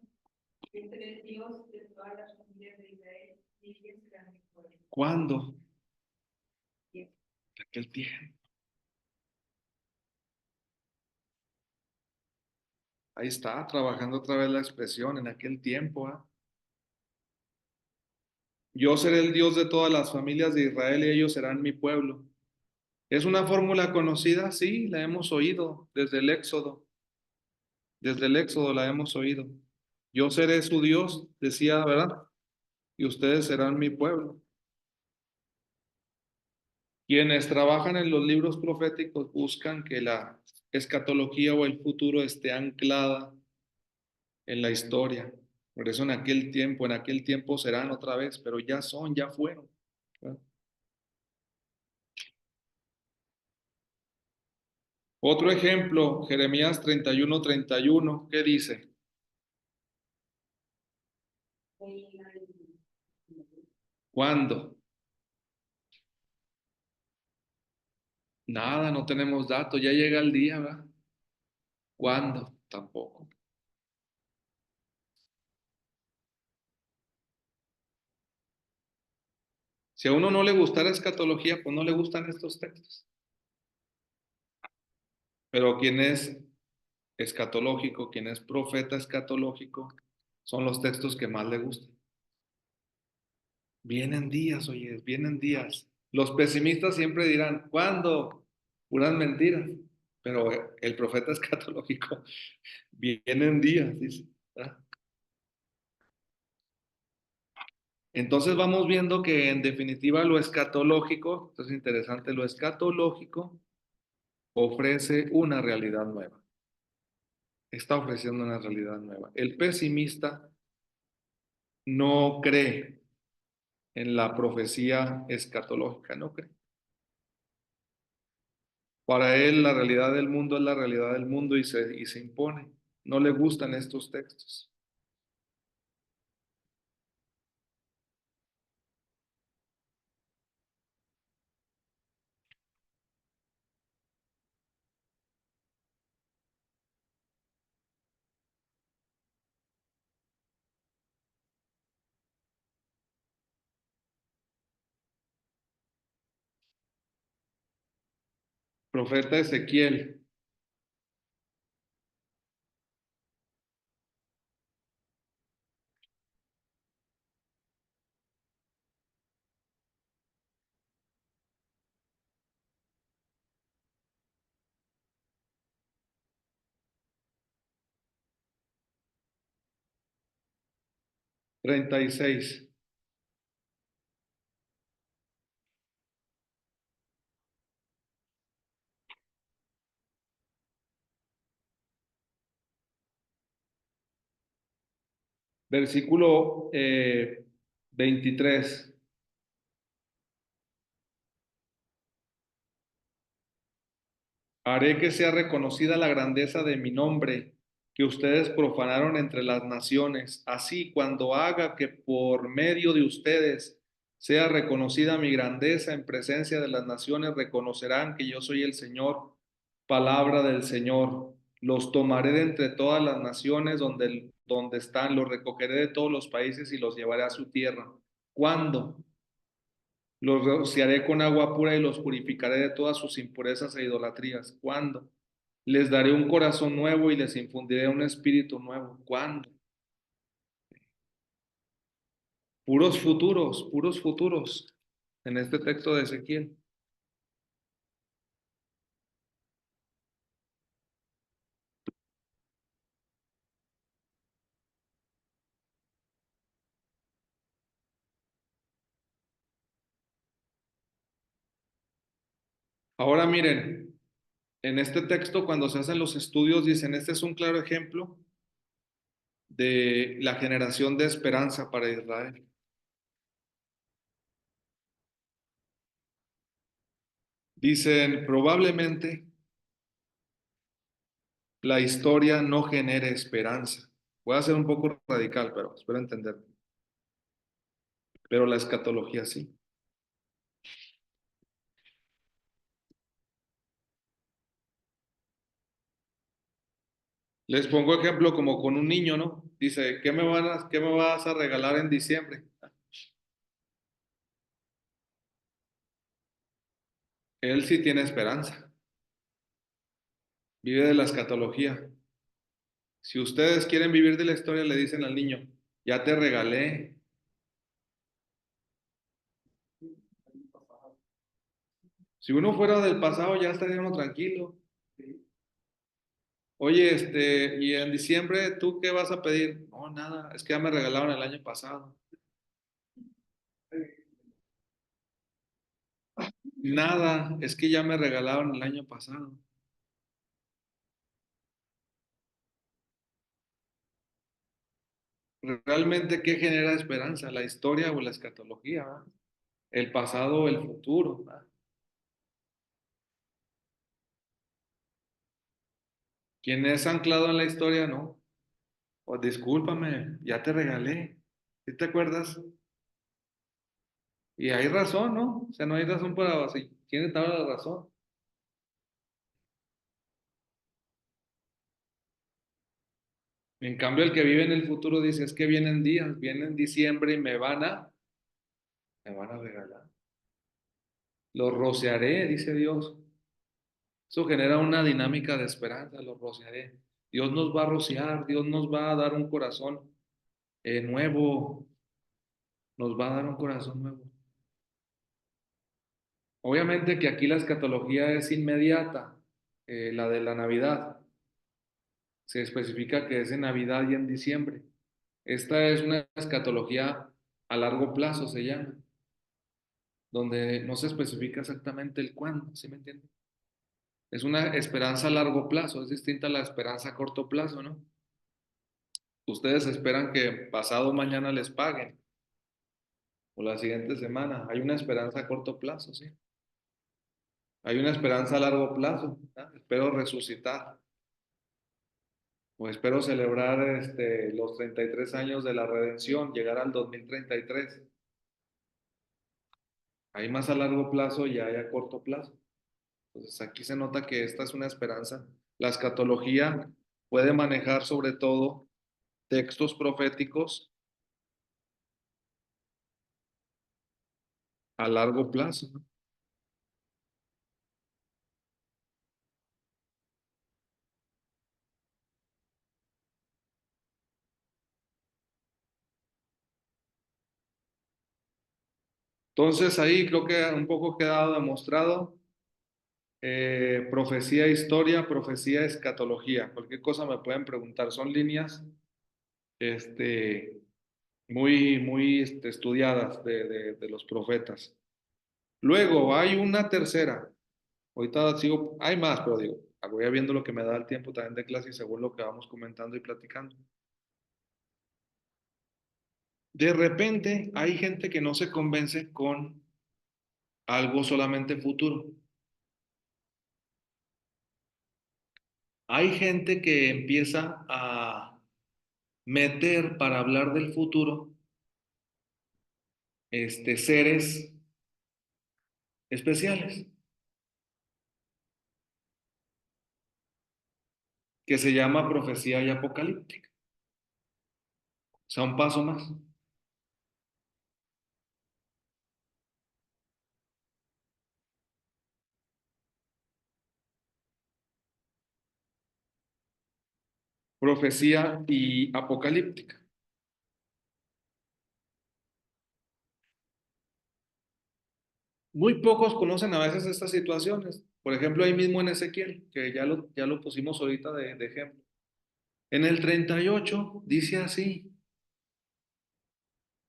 yo seré el Dios de todas las familias de Israel, y ellos serán mi pueblo. ¿Cuándo? Aquel tiempo. Ahí está, trabajando otra vez la expresión en aquel tiempo. ¿Ah? Yo seré el Dios de todas las familias de Israel y ellos serán mi pueblo. ¿Es una fórmula conocida? Sí, la hemos oído desde el Éxodo. Desde el Éxodo la hemos oído. Yo seré su Dios, decía, ¿verdad? Y ustedes serán mi pueblo. Quienes trabajan en los libros proféticos buscan que la escatología o el futuro esté anclada en la historia. Por eso en aquel tiempo serán otra vez, pero ya son, ya fueron. ¿Verdad? Otro ejemplo, Jeremías 31:31, ¿qué dice? ¿Cuándo? Nada, no tenemos datos, ya llega el día, ¿verdad? ¿Cuándo? Tampoco. Si a uno no le gustara escatología, pues no le gustan estos textos. Pero quien es escatológico, quien es profeta escatológico, son los textos que más le gustan. Vienen días, oye, vienen días. Los pesimistas siempre dirán, ¿cuándo? Puras mentiras. Pero el profeta escatológico, vienen días, dice. ¿Verdad? Entonces vamos viendo que en definitiva lo escatológico, esto es interesante, lo escatológico ofrece una realidad nueva. Está ofreciendo una realidad nueva. El pesimista no cree en la profecía escatológica, no cree. Para él la realidad del mundo es la realidad del mundo y se impone. No le gustan estos textos. Profeta Ezequiel, 36. Versículo 23. Haré que sea reconocida la grandeza de mi nombre, que ustedes profanaron entre las naciones. Así, cuando haga que por medio de ustedes sea reconocida mi grandeza en presencia de las naciones, reconocerán que yo soy el Señor. Palabra del Señor. Los tomaré de entre todas las naciones donde están, los recogeré de todos los países y los llevaré a su tierra. ¿Cuándo? Los rociaré con agua pura y los purificaré de todas sus impurezas e idolatrías. ¿Cuándo? Les daré un corazón nuevo y les infundiré un espíritu nuevo. ¿Cuándo? Puros futuros en este texto de Ezequiel. Ahora miren, en este texto cuando se hacen los estudios dicen, este es un claro ejemplo de la generación de esperanza para Israel. Dicen, probablemente la historia no genere esperanza. Voy a ser un poco radical, pero espero entender. Pero la escatología sí. Les pongo ejemplo como con un niño, ¿no? Dice, qué me vas a regalar en diciembre? Él sí tiene esperanza, vive de la escatología. Si ustedes quieren vivir de la historia, le dicen al niño, ya te regalé. Si uno fuera del pasado, ya estaría uno tranquilo. Oye, y en diciembre, ¿tú qué vas a pedir? No, nada, es que ya me regalaron el año pasado. Nada, es que ya me regalaron el año pasado. Realmente, ¿qué genera esperanza? ¿La historia o la escatología? ¿Va? El pasado o el futuro. ¿Va? Quien es anclado en la historia, no. O discúlpame, ya te regalé. ¿Sí te acuerdas? Y hay razón, ¿no? O sea, no hay razón para así. Tiene toda la razón. En cambio, el que vive en el futuro dice, es que vienen días, vienen diciembre y me van a regalar. Los rociaré, dice Dios. Eso genera una dinámica de esperanza, los rociaré. Dios nos va a rociar, Dios nos va a dar un corazón nuevo, nos va a dar un corazón nuevo. Obviamente que aquí la escatología es inmediata, la de la Navidad. Se especifica que es en Navidad y en diciembre. Esta es una escatología a largo plazo, se llama, donde no se especifica exactamente el cuándo, ¿sí me entiende? Es una esperanza a largo plazo, es distinta a la esperanza a corto plazo, ¿no? Ustedes esperan que pasado mañana les paguen o la siguiente semana. Hay una esperanza a corto plazo, sí. Hay una esperanza a largo plazo. ¿Ah? Espero resucitar o espero celebrar los 33 años de la redención, llegar al 2033. Hay más a largo plazo y hay a corto plazo. Entonces aquí se nota que esta es una esperanza. La escatología puede manejar sobre todo textos proféticos a largo plazo, ¿no? Entonces ahí creo que un poco quedado demostrado profecía, historia, profecía, escatología. Cualquier cosa me pueden preguntar. Son líneas, este, muy estudiadas de los profetas. Luego hay una tercera. Ahorita sigo, hay más, pero digo, voy viendo lo que me da el tiempo también de clase y según lo que vamos comentando y platicando. De repente hay gente que no se convence con algo solamente futuro. Hay gente que empieza a meter para hablar del futuro seres especiales, que se llama profecía y apocalíptica. O sea, un paso más. Profecía y apocalíptica. Muy pocos conocen a veces estas situaciones. Por ejemplo, ahí mismo en Ezequiel, que ya lo pusimos ahorita de ejemplo. En el 38 dice así,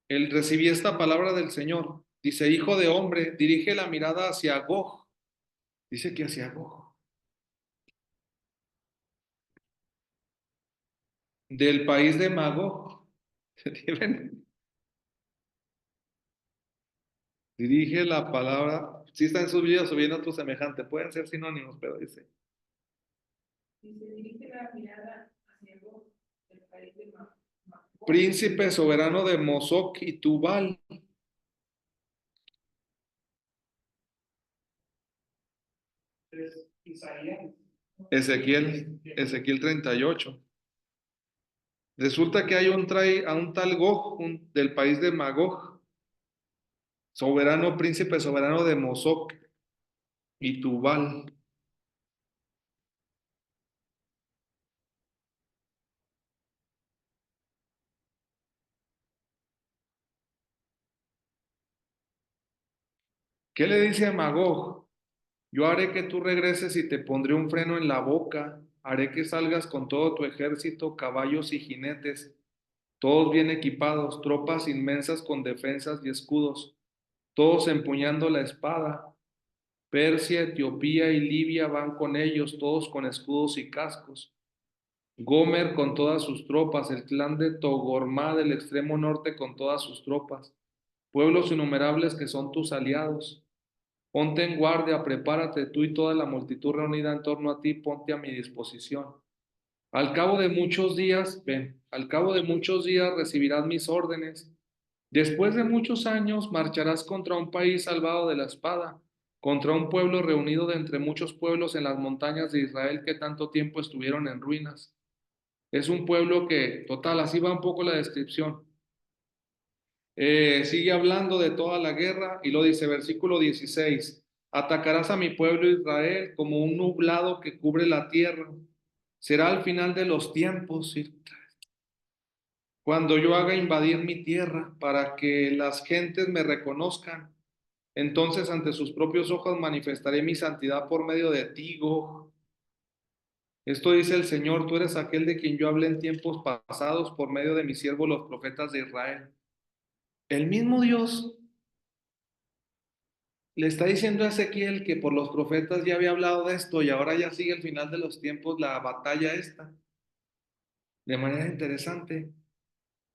él recibí esta palabra del Señor. Dice, hijo de hombre, dirige la mirada hacia Gog. Dice que hacia Gog. Del país de Magog. Dirige la palabra. Si está en sus videos o viene otro semejante. Pueden ser sinónimos, pero dice. Y se dirige la mirada hacia el país de Príncipe soberano de Mosoc y Tubal. Es Isaías. Ezequiel 38. Resulta que hay a un tal Gog del país de Magog, soberano, príncipe soberano de Mosoc y Tubal. ¿Qué le dice a Magog? Yo haré que tú regreses y te pondré un freno en la boca, haré que salgas con todo tu ejército, caballos y jinetes, todos bien equipados, tropas inmensas con defensas y escudos, todos empuñando la espada. Persia, Etiopía y Libia van con ellos, todos con escudos y cascos. Gomer con todas sus tropas, el clan de Togormá del extremo norte con todas sus tropas, pueblos innumerables que son tus aliados. Ponte en guardia, prepárate tú y toda la multitud reunida en torno a ti, ponte a mi disposición. Al cabo de muchos días, ven, al cabo de muchos días recibirás mis órdenes. Después de muchos años marcharás contra un país salvado de la espada, contra un pueblo reunido de entre muchos pueblos en las montañas de Israel que tanto tiempo estuvieron en ruinas. Es un pueblo que, total, así va un poco la descripción. Sigue hablando de toda la guerra y lo dice, versículo 16, atacarás a mi pueblo Israel como un nublado que cubre la tierra. Será al final de los tiempos, ¿sí? Cuando yo haga invadir mi tierra para que las gentes me reconozcan. Entonces ante sus propios ojos manifestaré mi santidad por medio de ti, Gog. Esto dice el Señor, tú eres aquel de quien yo hablé en tiempos pasados por medio de mis siervos los profetas de Israel. El mismo Dios le está diciendo a Ezequiel que por los profetas ya había hablado de esto y ahora ya sigue el final de los tiempos la batalla esta. De manera interesante.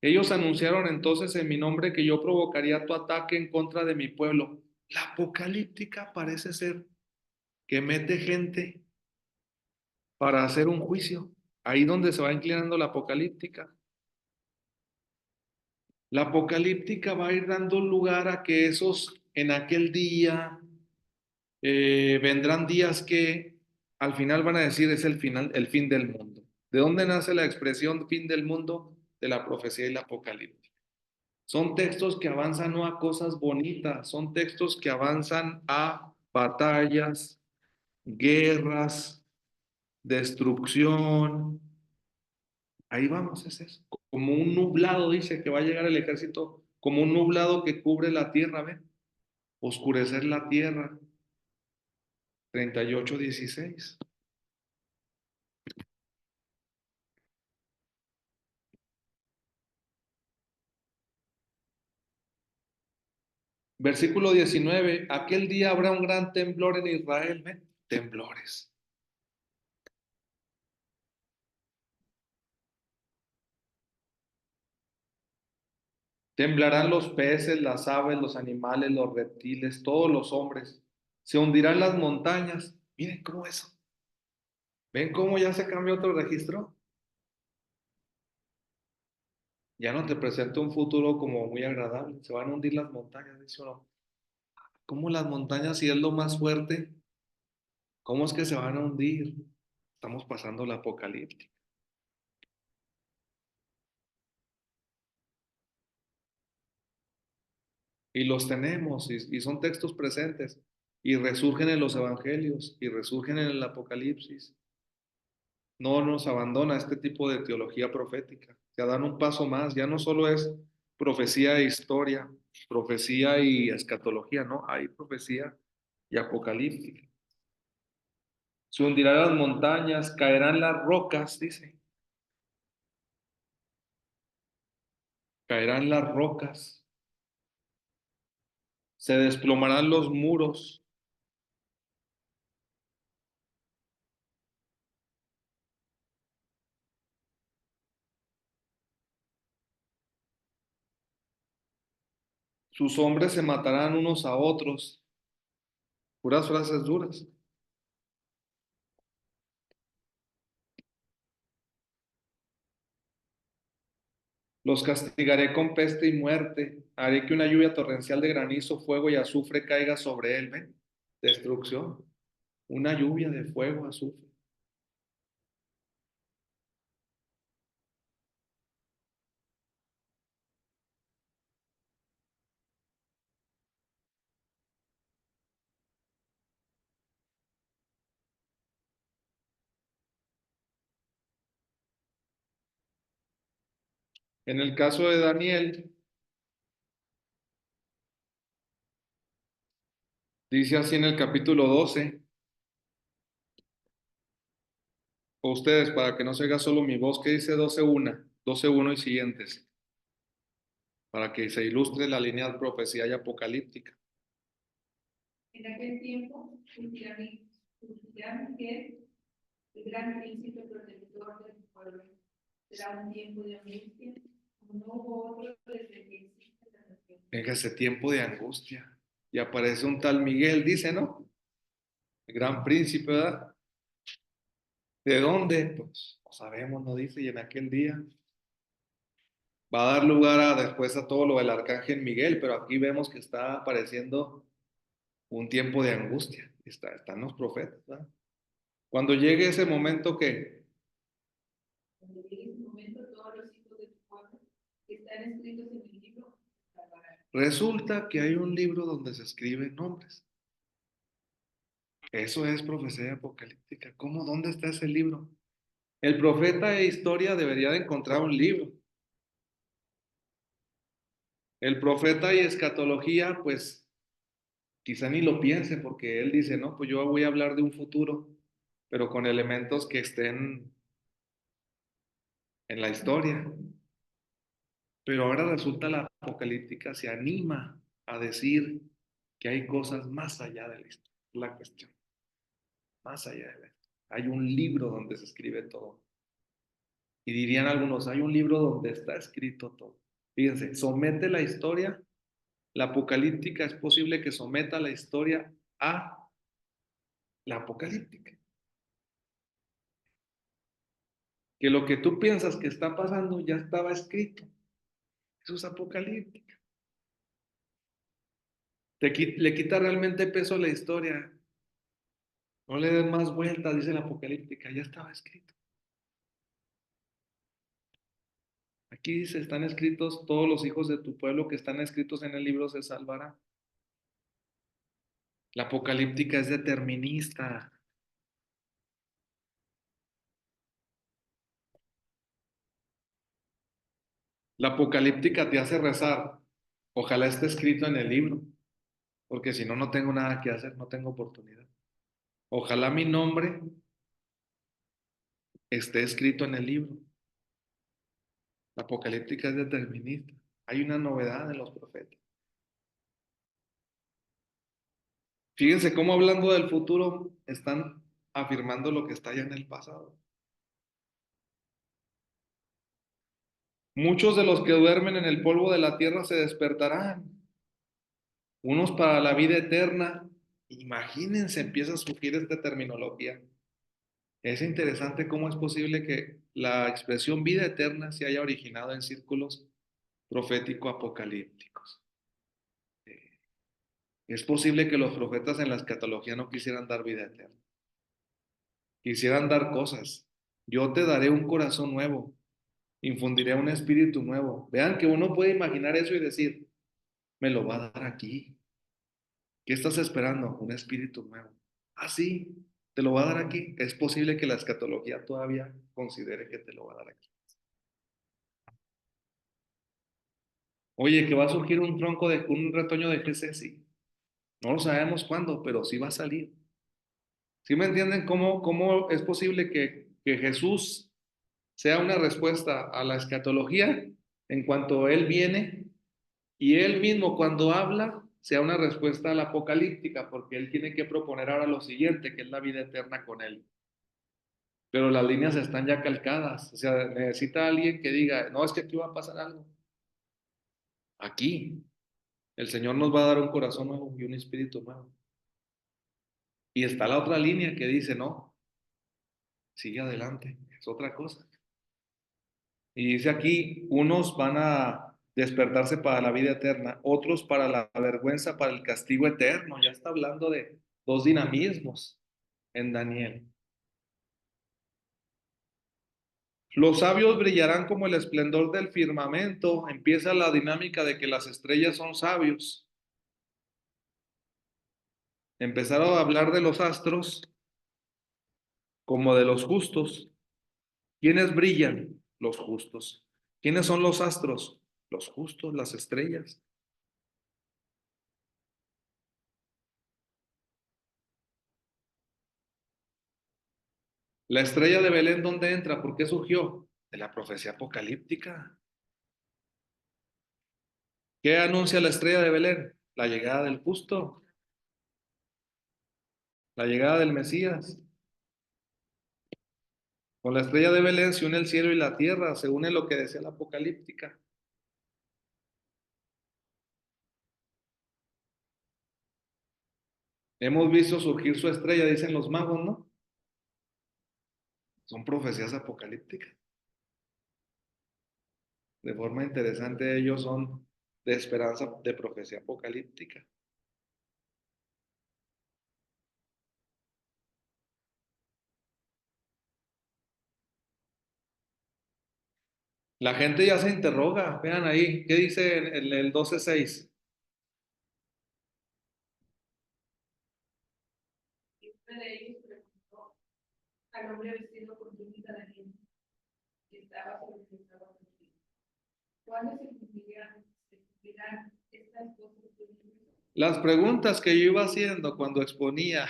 Ellos anunciaron entonces en mi nombre que yo provocaría tu ataque en contra de mi pueblo. La apocalíptica parece ser que mete gente para hacer un juicio. Ahí donde se va inclinando la apocalíptica. La apocalíptica va a ir dando lugar a que esos en aquel día vendrán días que al final van a decir es el final, el fin del mundo. ¿De dónde nace la expresión fin del mundo? De la profecía y la apocalíptica. Son textos que avanzan no a cosas bonitas, son textos que avanzan a batallas, guerras, destrucción. Ahí vamos, es eso. Como un nublado, dice que va a llegar el ejército, como un nublado que cubre la tierra, ¿ven? Oscurecer la tierra. 38:16. Versículo 19, aquel día habrá un gran temblor en Israel, ¿ven? Temblores. Temblarán los peces, las aves, los animales, los reptiles, todos los hombres. Se hundirán las montañas. Miren cómo eso. ¿Ven cómo ya se cambió otro registro? Ya no te presenta un futuro como muy agradable. Se van a hundir las montañas, dice uno. ¿Cómo las montañas, si es lo más fuerte? ¿Cómo es que se van a hundir? Estamos pasando la apocalipsis. Y los tenemos, y son textos presentes. Y resurgen en los evangelios, y resurgen en el apocalipsis. No nos abandona este tipo de teología profética. Ya dan un paso más, ya no solo es profecía e historia, profecía y escatología, no, hay profecía y apocalíptica. Se hundirán las montañas, caerán las rocas, dice, caerán las rocas, se desplomarán los muros, sus hombres se matarán unos a otros, puras frases duras. Los castigaré con peste y muerte, haré que una lluvia torrencial de granizo, fuego y azufre caiga sobre él, ¿ven? Destrucción, una lluvia de fuego, azufre. En el caso de Daniel, dice así en el capítulo 12, o ustedes, para que no se oiga solo mi voz, que dice 12.1, 12.1 y siguientes, para que se ilustre la línea de profecía y apocalíptica. En aquel tiempo, surgirá Miguel, el gran príncipe protector del pueblo. Será un tiempo de angustia, como no hubo otro desde que existe la nación. En ese tiempo de angustia, y aparece un tal Miguel, dice, ¿no? El gran príncipe, ¿verdad? ¿De dónde? Pues no sabemos, no dice, y en aquel día va a dar lugar a después a todo lo del arcángel Miguel, pero aquí vemos que está apareciendo un tiempo de angustia. Están los profetas, ¿verdad? Cuando llegue ese momento que Cuando llegue ese momento, todos los hijos de tu pueblo que están escritos en el libro se salvarán. resulta que hay un libro donde se escriben nombres. Eso es profecía apocalíptica. ¿Cómo? ¿Dónde está ese libro? El profeta de historia debería de encontrar un libro. El profeta y escatología, pues quizá ni lo piense porque él dice, no, pues yo voy a hablar de un futuro, pero con elementos que estén en la historia. Pero ahora resulta la apocalíptica se anima a decir que hay cosas más allá de la historia, la cuestión, más allá de la historia. Hay un libro donde se escribe todo. Y dirían algunos, hay un libro donde está escrito todo. Fíjense, somete la historia, la apocalíptica es posible que someta la historia a la apocalíptica. Que lo que tú piensas que está pasando ya estaba escrito. Eso es apocalíptica. Le quita realmente peso a la historia. No le den más vueltas, dice la apocalíptica, ya estaba escrito. Aquí dice, están escritos todos los hijos de tu pueblo que están escritos en el libro se salvarán. La apocalíptica es determinista. La apocalíptica te hace rezar. Ojalá esté escrito en el libro, porque si no, no tengo nada que hacer, no tengo oportunidad. Ojalá mi nombre esté escrito en el libro. La apocalíptica es determinista. Hay una novedad en los profetas. Fíjense cómo hablando del futuro están afirmando lo que está ya en el pasado. Muchos de los que duermen en el polvo de la tierra se despertarán, unos para la vida eterna. Imagínense, empieza a surgir esta terminología. Es interesante cómo es posible que la expresión vida eterna se haya originado en círculos profético-apocalípticos. Es posible que los profetas en la escatología no quisieran dar vida eterna, quisieran dar cosas. Yo te daré un corazón nuevo, infundiré un espíritu nuevo. Vean que uno puede imaginar eso y decir, me lo va a dar aquí. ¿Qué estás esperando? Un espíritu nuevo. Ah, sí, te lo va a dar aquí. Es posible que la escatología todavía considere que te lo va a dar aquí. Oye, que va a surgir un tronco de un retoño de Jesús, sí. No lo sabemos cuándo, pero sí va a salir. ¿Sí me entienden cómo es posible que Jesús sea una respuesta a la escatología en cuanto Él viene y Él mismo cuando habla sea una respuesta a la apocalíptica, porque Él tiene que proponer ahora lo siguiente, que es la vida eterna con Él? Pero las líneas están ya calcadas, o sea, necesita alguien que diga, no, es que aquí va a pasar algo. Aquí, el Señor nos va a dar un corazón nuevo y un espíritu nuevo. Y está la otra línea que dice, no, sigue adelante, es otra cosa. Y dice aquí, unos van a despertarse para la vida eterna, otros para la vergüenza, para el castigo eterno. Ya está hablando de dos dinamismos en Daniel. Los sabios brillarán como el esplendor del firmamento. Empieza la dinámica de que las estrellas son sabios. Empezaron a hablar de los astros como de los justos. ¿Quiénes brillan? Los justos. ¿Quiénes son los astros? Los justos, las estrellas. La estrella de Belén, ¿dónde entra? ¿Por qué surgió? De la profecía apocalíptica. ¿Qué anuncia la estrella de Belén? La llegada del justo, la llegada del Mesías. Con la estrella de Belén se une el cielo y la tierra, se une lo que decía la apocalíptica. Hemos visto surgir su estrella, dicen los magos, ¿no? Son profecías apocalípticas. De forma interesante, ellos son de esperanza, de profecía apocalíptica. La gente ya se interroga, vean ahí, ¿qué dice en el 12:6? Y uno de ellos preguntó al hombre vestido con túnica de lino que estaba sobre el estaba contigo, ¿cuándo se cumplirán estas cosas que dices? Las preguntas que yo iba haciendo cuando exponía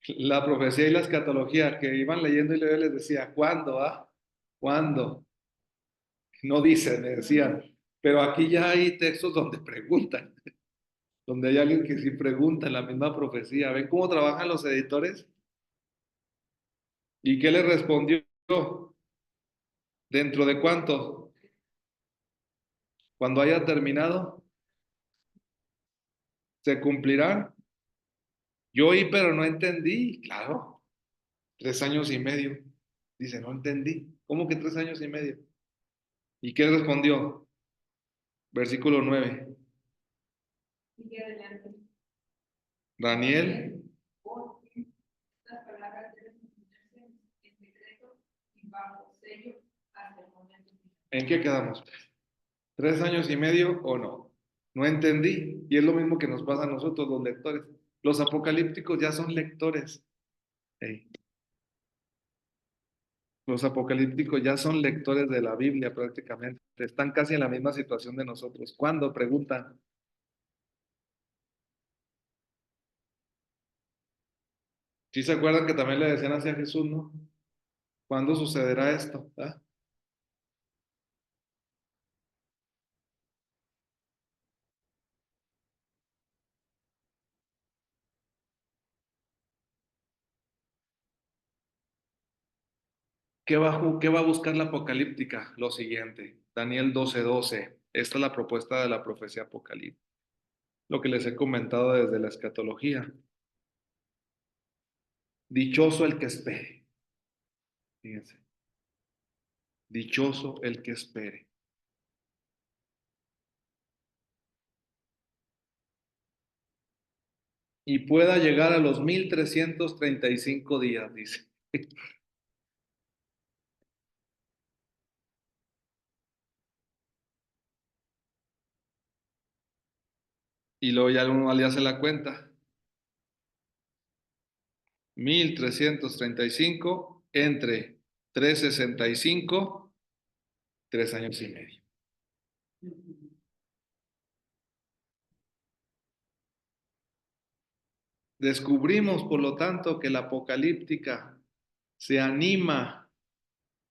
la profecía y la escatología, que iban leyendo y yo les decía, ¿cuándo? ¿Ah? ¿Cuándo? No dicen, me decían, pero aquí ya hay textos donde preguntan, donde hay alguien que sí pregunta en la misma profecía. ¿Ven cómo trabajan los editores? ¿Y qué le respondió? ¿Dentro de cuánto? Cuando haya terminado, ¿se cumplirán? Yo oí, pero no entendí. Claro, 3 años y medio. Dice, no entendí. ¿Cómo que 3 años y medio? ¿Y qué respondió? Versículo 9. Sigue adelante. Daniel, Porque estas palabras deben cumplirse en secreto y bajo sello hasta el momento final. ¿en qué quedamos? ¿3 años y medio o no? No entendí. Y es lo mismo que nos pasa a nosotros, los lectores. Los apocalípticos ya son lectores. Ey. Los apocalípticos ya son lectores de la Biblia prácticamente. Están casi en la misma situación de nosotros. ¿Cuándo? Preguntan. ¿Sí se acuerdan que también le decían así a Jesús, no? ¿Cuándo sucederá esto? ¿Ah? ¿Qué va a buscar la apocalíptica? Lo siguiente, Daniel 12:12. Esta es la propuesta de la profecía apocalíptica. Lo que les he comentado desde la escatología. Dichoso el que espere. Fíjense, dichoso el que espere. Y pueda llegar a los 1335 días, dice. Y luego ya uno le hace la cuenta. 1335 entre 365, 3 años y medio. Descubrimos, por lo tanto, que la apocalíptica se anima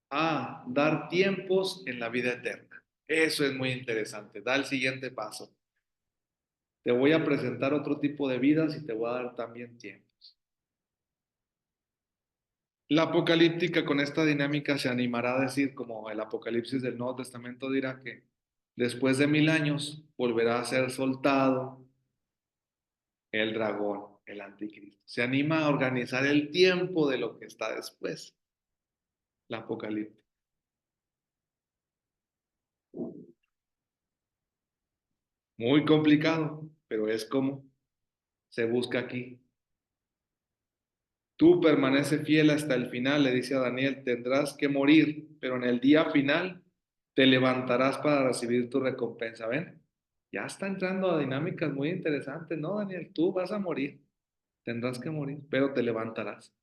a dar tiempos en la vida eterna. Eso es muy interesante. Da el siguiente paso. Te voy a presentar otro tipo de vidas y te voy a dar también tiempos. La apocalíptica con esta dinámica se animará a decir, como el Apocalipsis del Nuevo Testamento dirá que después de 1000 años volverá a ser soltado el dragón, el anticristo. Se anima a organizar el tiempo de lo que está después, la apocalíptica. Muy complicado, pero es como se busca aquí. Tú permanece fiel hasta el final, le dice a Daniel, tendrás que morir, pero en el día final te levantarás para recibir tu recompensa. ¿Ven? Ya está entrando a dinámicas muy interesantes, ¿no, Daniel? Tú vas a morir, tendrás que morir, pero te levantarás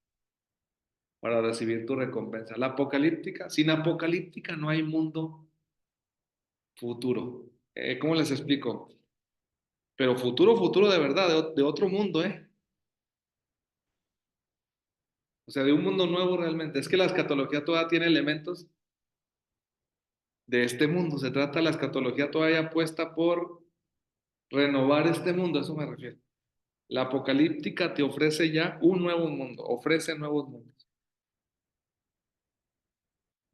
para recibir tu recompensa. La apocalíptica, sin apocalíptica no hay mundo futuro. ¿Cómo les explico? Pero futuro, futuro de verdad, de otro mundo, ¿eh? O sea, de un mundo nuevo realmente. Es que la escatología todavía tiene elementos de este mundo. Se trata la escatología todavía apuesta por renovar este mundo, a eso me refiero. La apocalíptica te ofrece ya un nuevo mundo, ofrece nuevos mundos.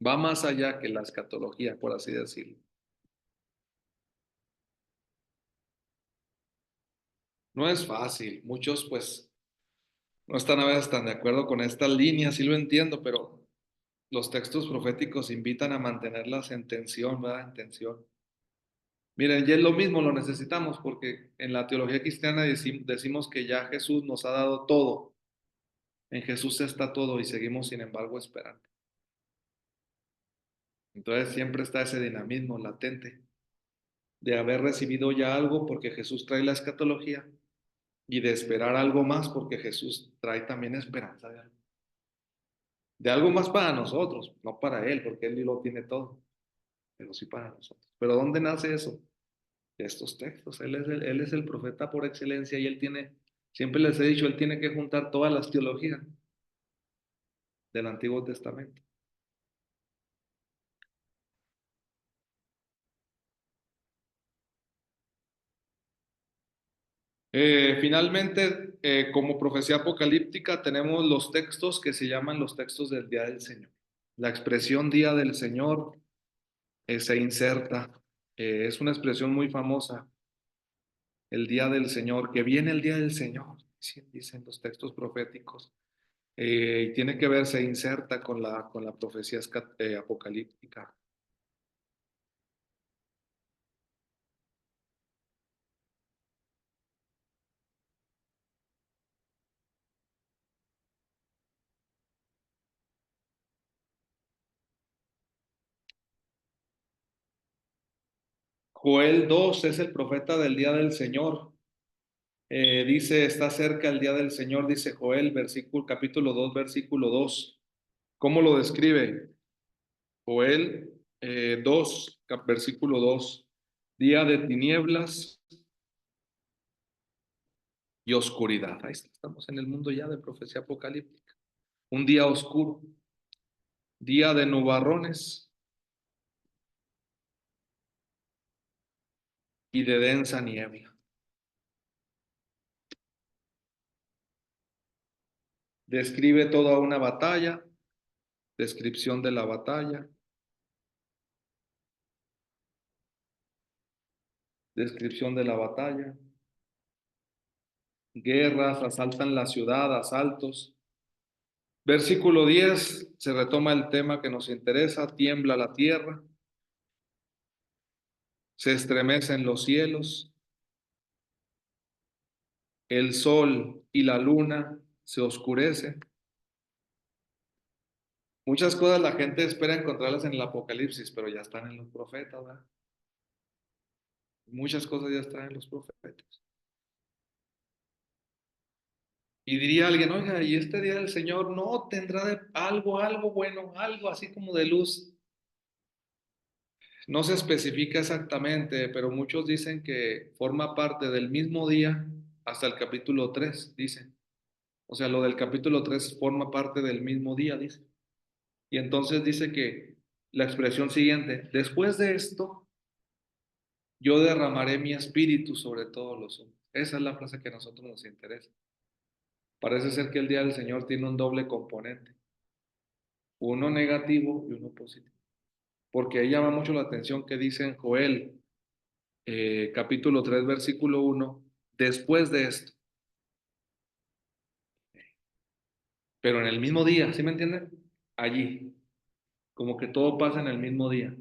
Va más allá que la escatología, por así decirlo. No es fácil. Muchos, pues, no están a veces tan de acuerdo con esta línea, sí lo entiendo, pero los textos proféticos invitan a mantenerlas en tensión, ¿verdad? En tensión. Miren, ya es lo mismo, lo necesitamos porque en la teología cristiana decimos que ya Jesús nos ha dado todo. En Jesús está todo y seguimos, sin embargo, esperando. Entonces siempre está ese dinamismo latente de haber recibido ya algo porque Jesús trae la escatología y de esperar algo más porque Jesús trae también esperanza de algo. De algo más para nosotros, no para Él, porque Él lo tiene todo, pero sí para nosotros. ¿Pero dónde nace eso? De estos textos. Él es el profeta por excelencia y Él tiene, siempre les he dicho, Él tiene que juntar todas las teologías del Antiguo Testamento. Finalmente, como profecía apocalíptica, tenemos los textos que se llaman los textos del día del Señor. La expresión día del Señor se inserta, es una expresión muy famosa, el día del Señor, que viene el día del Señor, dicen los textos proféticos, y tiene que ver, se inserta con la profecía apocalíptica. Joel 2 es el profeta del día del Señor. Dice, está cerca el día del Señor, dice Joel, capítulo 2, versículo 2. ¿Cómo lo describe? Joel 2, versículo 2. Día de tinieblas y oscuridad. Ahí estamos en el mundo ya de profecía apocalíptica. Un día oscuro, día de nubarrones y de densa niebla. Describe toda una batalla, descripción de la batalla, descripción de la batalla, guerras, asaltan la ciudad, asaltos. Versículo 10, se retoma el tema que nos interesa, tiembla la tierra, se estremecen los cielos, el sol y la luna se oscurecen. Muchas cosas la gente espera encontrarlas en el Apocalipsis, pero ya están en los profetas, ¿verdad? Muchas cosas ya están en los profetas. Y diría alguien, oiga, ¿y este día del Señor no tendrá algo bueno, algo así como de luz? No se especifica exactamente, pero muchos dicen que forma parte del mismo día hasta el capítulo 3, dicen. O sea, lo del capítulo 3 forma parte del mismo día, dice. Y entonces dice que la expresión siguiente, después de esto, yo derramaré mi espíritu sobre todos los hombres. Esa es la frase que a nosotros nos interesa. Parece ser que el día del Señor tiene un doble componente, uno negativo y uno positivo. Porque ahí llama mucho la atención que dice en Joel, capítulo 3, versículo 1, después de esto, pero en el mismo día, ¿sí me entienden? Allí, como que todo pasa en el mismo día.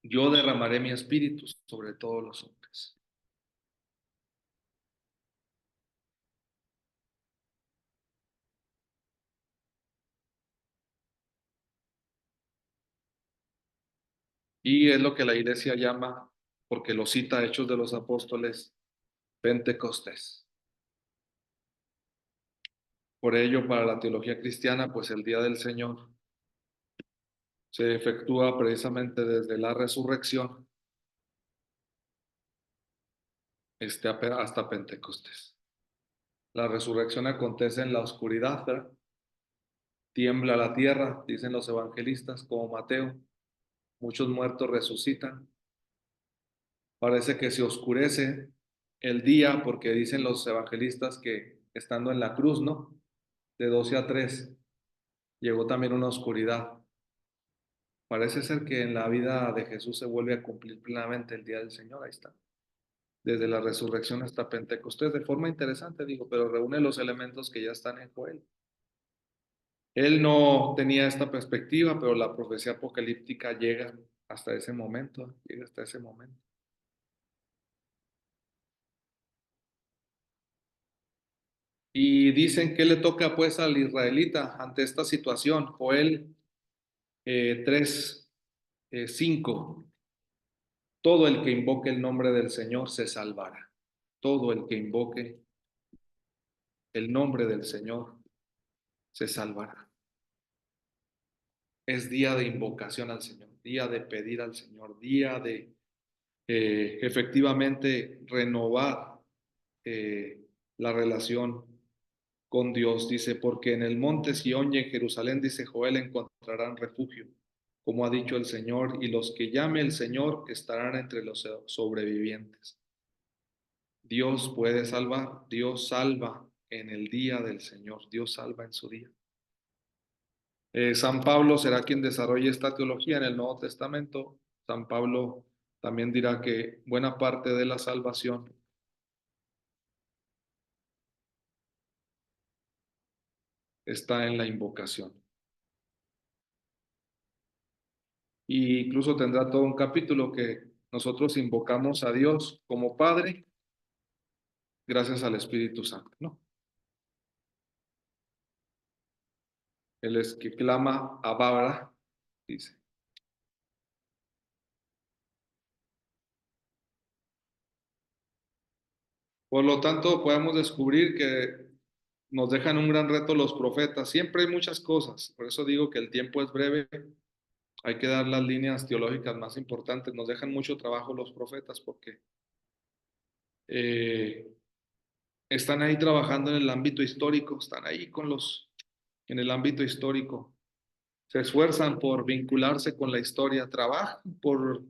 Yo derramaré mi espíritu sobre todos los hombres. Y es lo que la iglesia llama, porque lo cita Hechos de los Apóstoles, Pentecostés. Por ello, para la teología cristiana, pues el día del Señor se efectúa precisamente desde la resurrección hasta Pentecostés. La resurrección acontece en la oscuridad, ¿verdad? Tiembla la tierra, dicen los evangelistas, como Mateo. Muchos muertos resucitan. Parece que se oscurece el día porque dicen los evangelistas que estando en la cruz, ¿no? De 12 a 3 llegó también una oscuridad. Parece ser que en la vida de Jesús se vuelve a cumplir plenamente el día del Señor. Ahí está. Desde la resurrección hasta Pentecostés, de forma interesante, digo, pero reúne los elementos que ya están en Joel. Él no tenía esta perspectiva, pero la profecía apocalíptica llega hasta ese momento, llega hasta ese momento. Y dicen que le toca pues al israelita ante esta situación. Joel 3, 5. Todo el que invoque el nombre del Señor se salvará. Todo el que invoque el nombre del Señor se salvará. Es día de invocación al Señor, día de pedir al Señor, día de efectivamente renovar la relación con Dios. Dice, porque en el monte Sión y en Jerusalén, dice Joel, encontrarán refugio, como ha dicho el Señor, y los que llame el Señor estarán entre los sobrevivientes. Dios puede salvar, Dios salva en el día del Señor, Dios salva en su día. San Pablo será quien desarrolle esta teología en el Nuevo Testamento. San Pablo también dirá que buena parte de la salvación está en la invocación. Y incluso tendrá todo un capítulo que nosotros invocamos a Dios como Padre gracias al Espíritu Santo, ¿no? Él es que clama a Bárbara, dice. Por lo tanto, podemos descubrir que nos dejan un gran reto los profetas. Siempre hay muchas cosas, por eso digo que el tiempo es breve. Hay que dar las líneas teológicas más importantes. Nos dejan mucho trabajo los profetas porque eh, están ahí trabajando en el ámbito histórico, están ahí en el ámbito histórico. Se esfuerzan por vincularse con la historia, trabajan por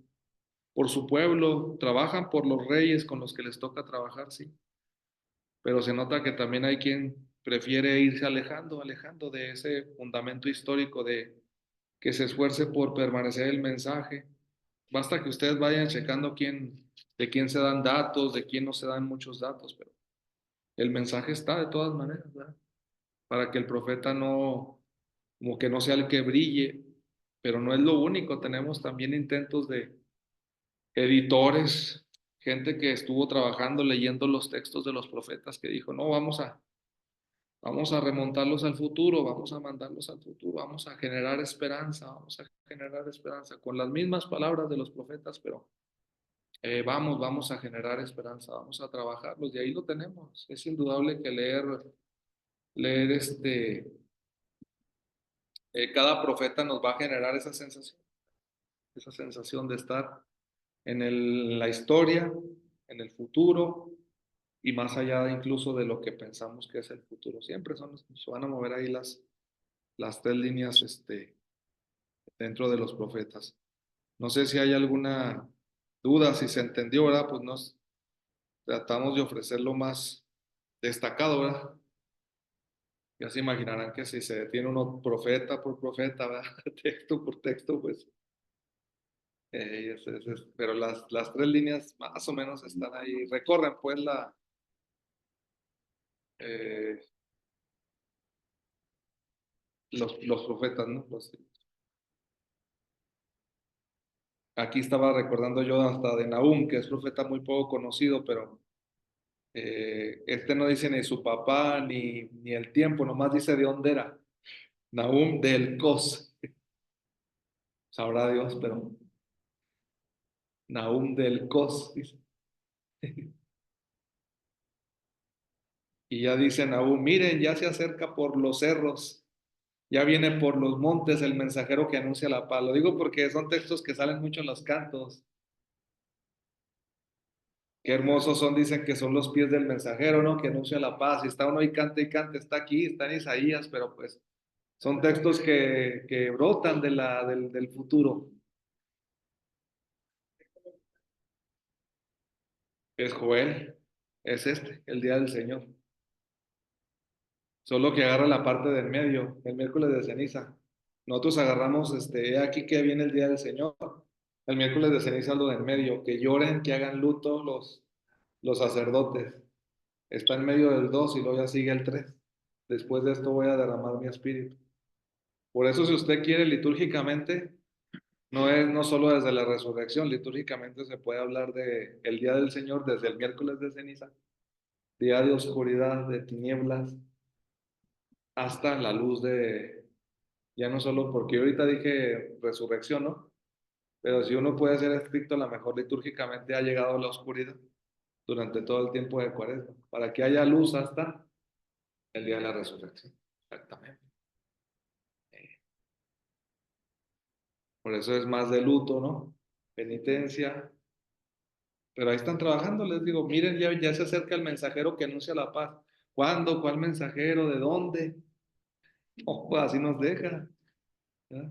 su pueblo, trabajan por los reyes con los que les toca trabajar, sí. Pero se nota que también hay quien prefiere irse alejando de ese fundamento histórico de que se esfuerce por permanecer el mensaje. Basta que ustedes vayan checando de quién se dan datos, de quién no se dan muchos datos, pero el mensaje está de todas maneras, ¿verdad? Para que el profeta no, como que no sea el que brille, pero no es lo único, tenemos también intentos de editores, gente que estuvo trabajando leyendo los textos de los profetas que dijo, no, vamos a remontarlos al futuro, vamos a mandarlos al futuro, vamos a vamos a generar esperanza con las mismas palabras de los profetas, pero vamos a generar esperanza, vamos a trabajarlos, y ahí lo tenemos. Es indudable que leer cada profeta nos va a generar esa sensación de estar en la historia, en el futuro, y más allá incluso de lo que pensamos que es el futuro. Siempre se van a mover ahí las tres líneas dentro de los profetas. No sé si hay alguna duda, si se entendió, ¿verdad? Pues nos tratamos de ofrecer lo más destacado, ¿verdad? Ya se imaginarán que si se detiene uno profeta por profeta, ¿verdad? Texto por texto, pues, pero las tres líneas más o menos están ahí, recorren pues eh, los profetas, ¿no? Aquí estaba recordando yo hasta de Nahum, que es profeta muy poco conocido, pero este no dice ni su papá ni el tiempo, nomás dice de dónde era. Nahum del Cos, sabrá Dios, pero Nahum del Cos, dice. Y ya dice Nahum, miren, ya se acerca por los cerros, ya viene por los montes el mensajero que anuncia la paz. Lo digo porque son textos que salen mucho en los cantos. Qué hermosos son, dicen que son los pies del mensajero, ¿no? Que anuncia la paz. Y está uno y canta, está aquí, está en Isaías, pero pues son textos que brotan del futuro. Es Joel, es el día del Señor. Solo que agarra la parte del medio, el miércoles de ceniza. Nosotros agarramos, he aquí que viene el día del Señor. El miércoles de ceniza es lo del medio, que lloren, que hagan luto los sacerdotes. Está en medio del 2 y luego ya sigue el 3. Después de esto voy a derramar mi espíritu. Por eso, si usted quiere litúrgicamente, no solo desde la resurrección, litúrgicamente se puede hablar de el día del Señor desde el miércoles de ceniza, día de oscuridad, de tinieblas, hasta la luz ya no solo porque ahorita dije resurrección, ¿no? Pero si uno puede ser estricto, a lo mejor litúrgicamente ha llegado la oscuridad durante todo el tiempo de Cuaresma, para que haya luz hasta el día de la resurrección. Exactamente. Por eso es más de luto, ¿no? Penitencia. Pero ahí están trabajando, les digo, miren, ya se acerca el mensajero que anuncia la paz. ¿Cuándo? ¿Cuál mensajero? ¿De dónde? Oh, pues así nos deja. ¿Ya?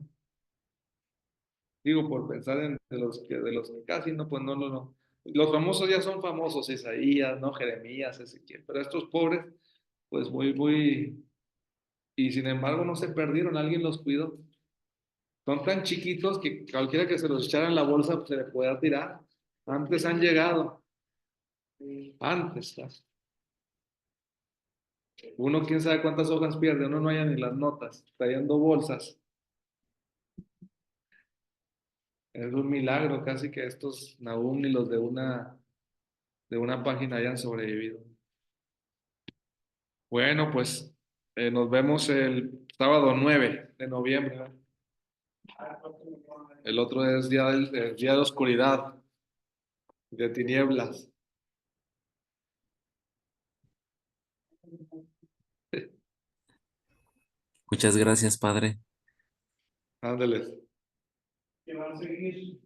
Digo, por pensar en de los que casi no, pues no. Los famosos ya son famosos, Isaías, ¿no? Jeremías, Ezequiel, pero estos pobres, pues y sin embargo no se perdieron, alguien los cuidó. Son tan chiquitos que cualquiera que se los echara en la bolsa, pues se le pueda tirar. Antes han llegado, antes. ¿No? Uno quién sabe cuántas hojas pierde, uno no haya ni las notas, trayendo bolsas. Es un milagro casi que estos Nahum ni los de una página hayan sobrevivido. Bueno, pues nos vemos el sábado 9 de noviembre, ¿verdad? El otro es el día de oscuridad, de tinieblas. Muchas gracias, Padre. Ándeles. Que van a seguir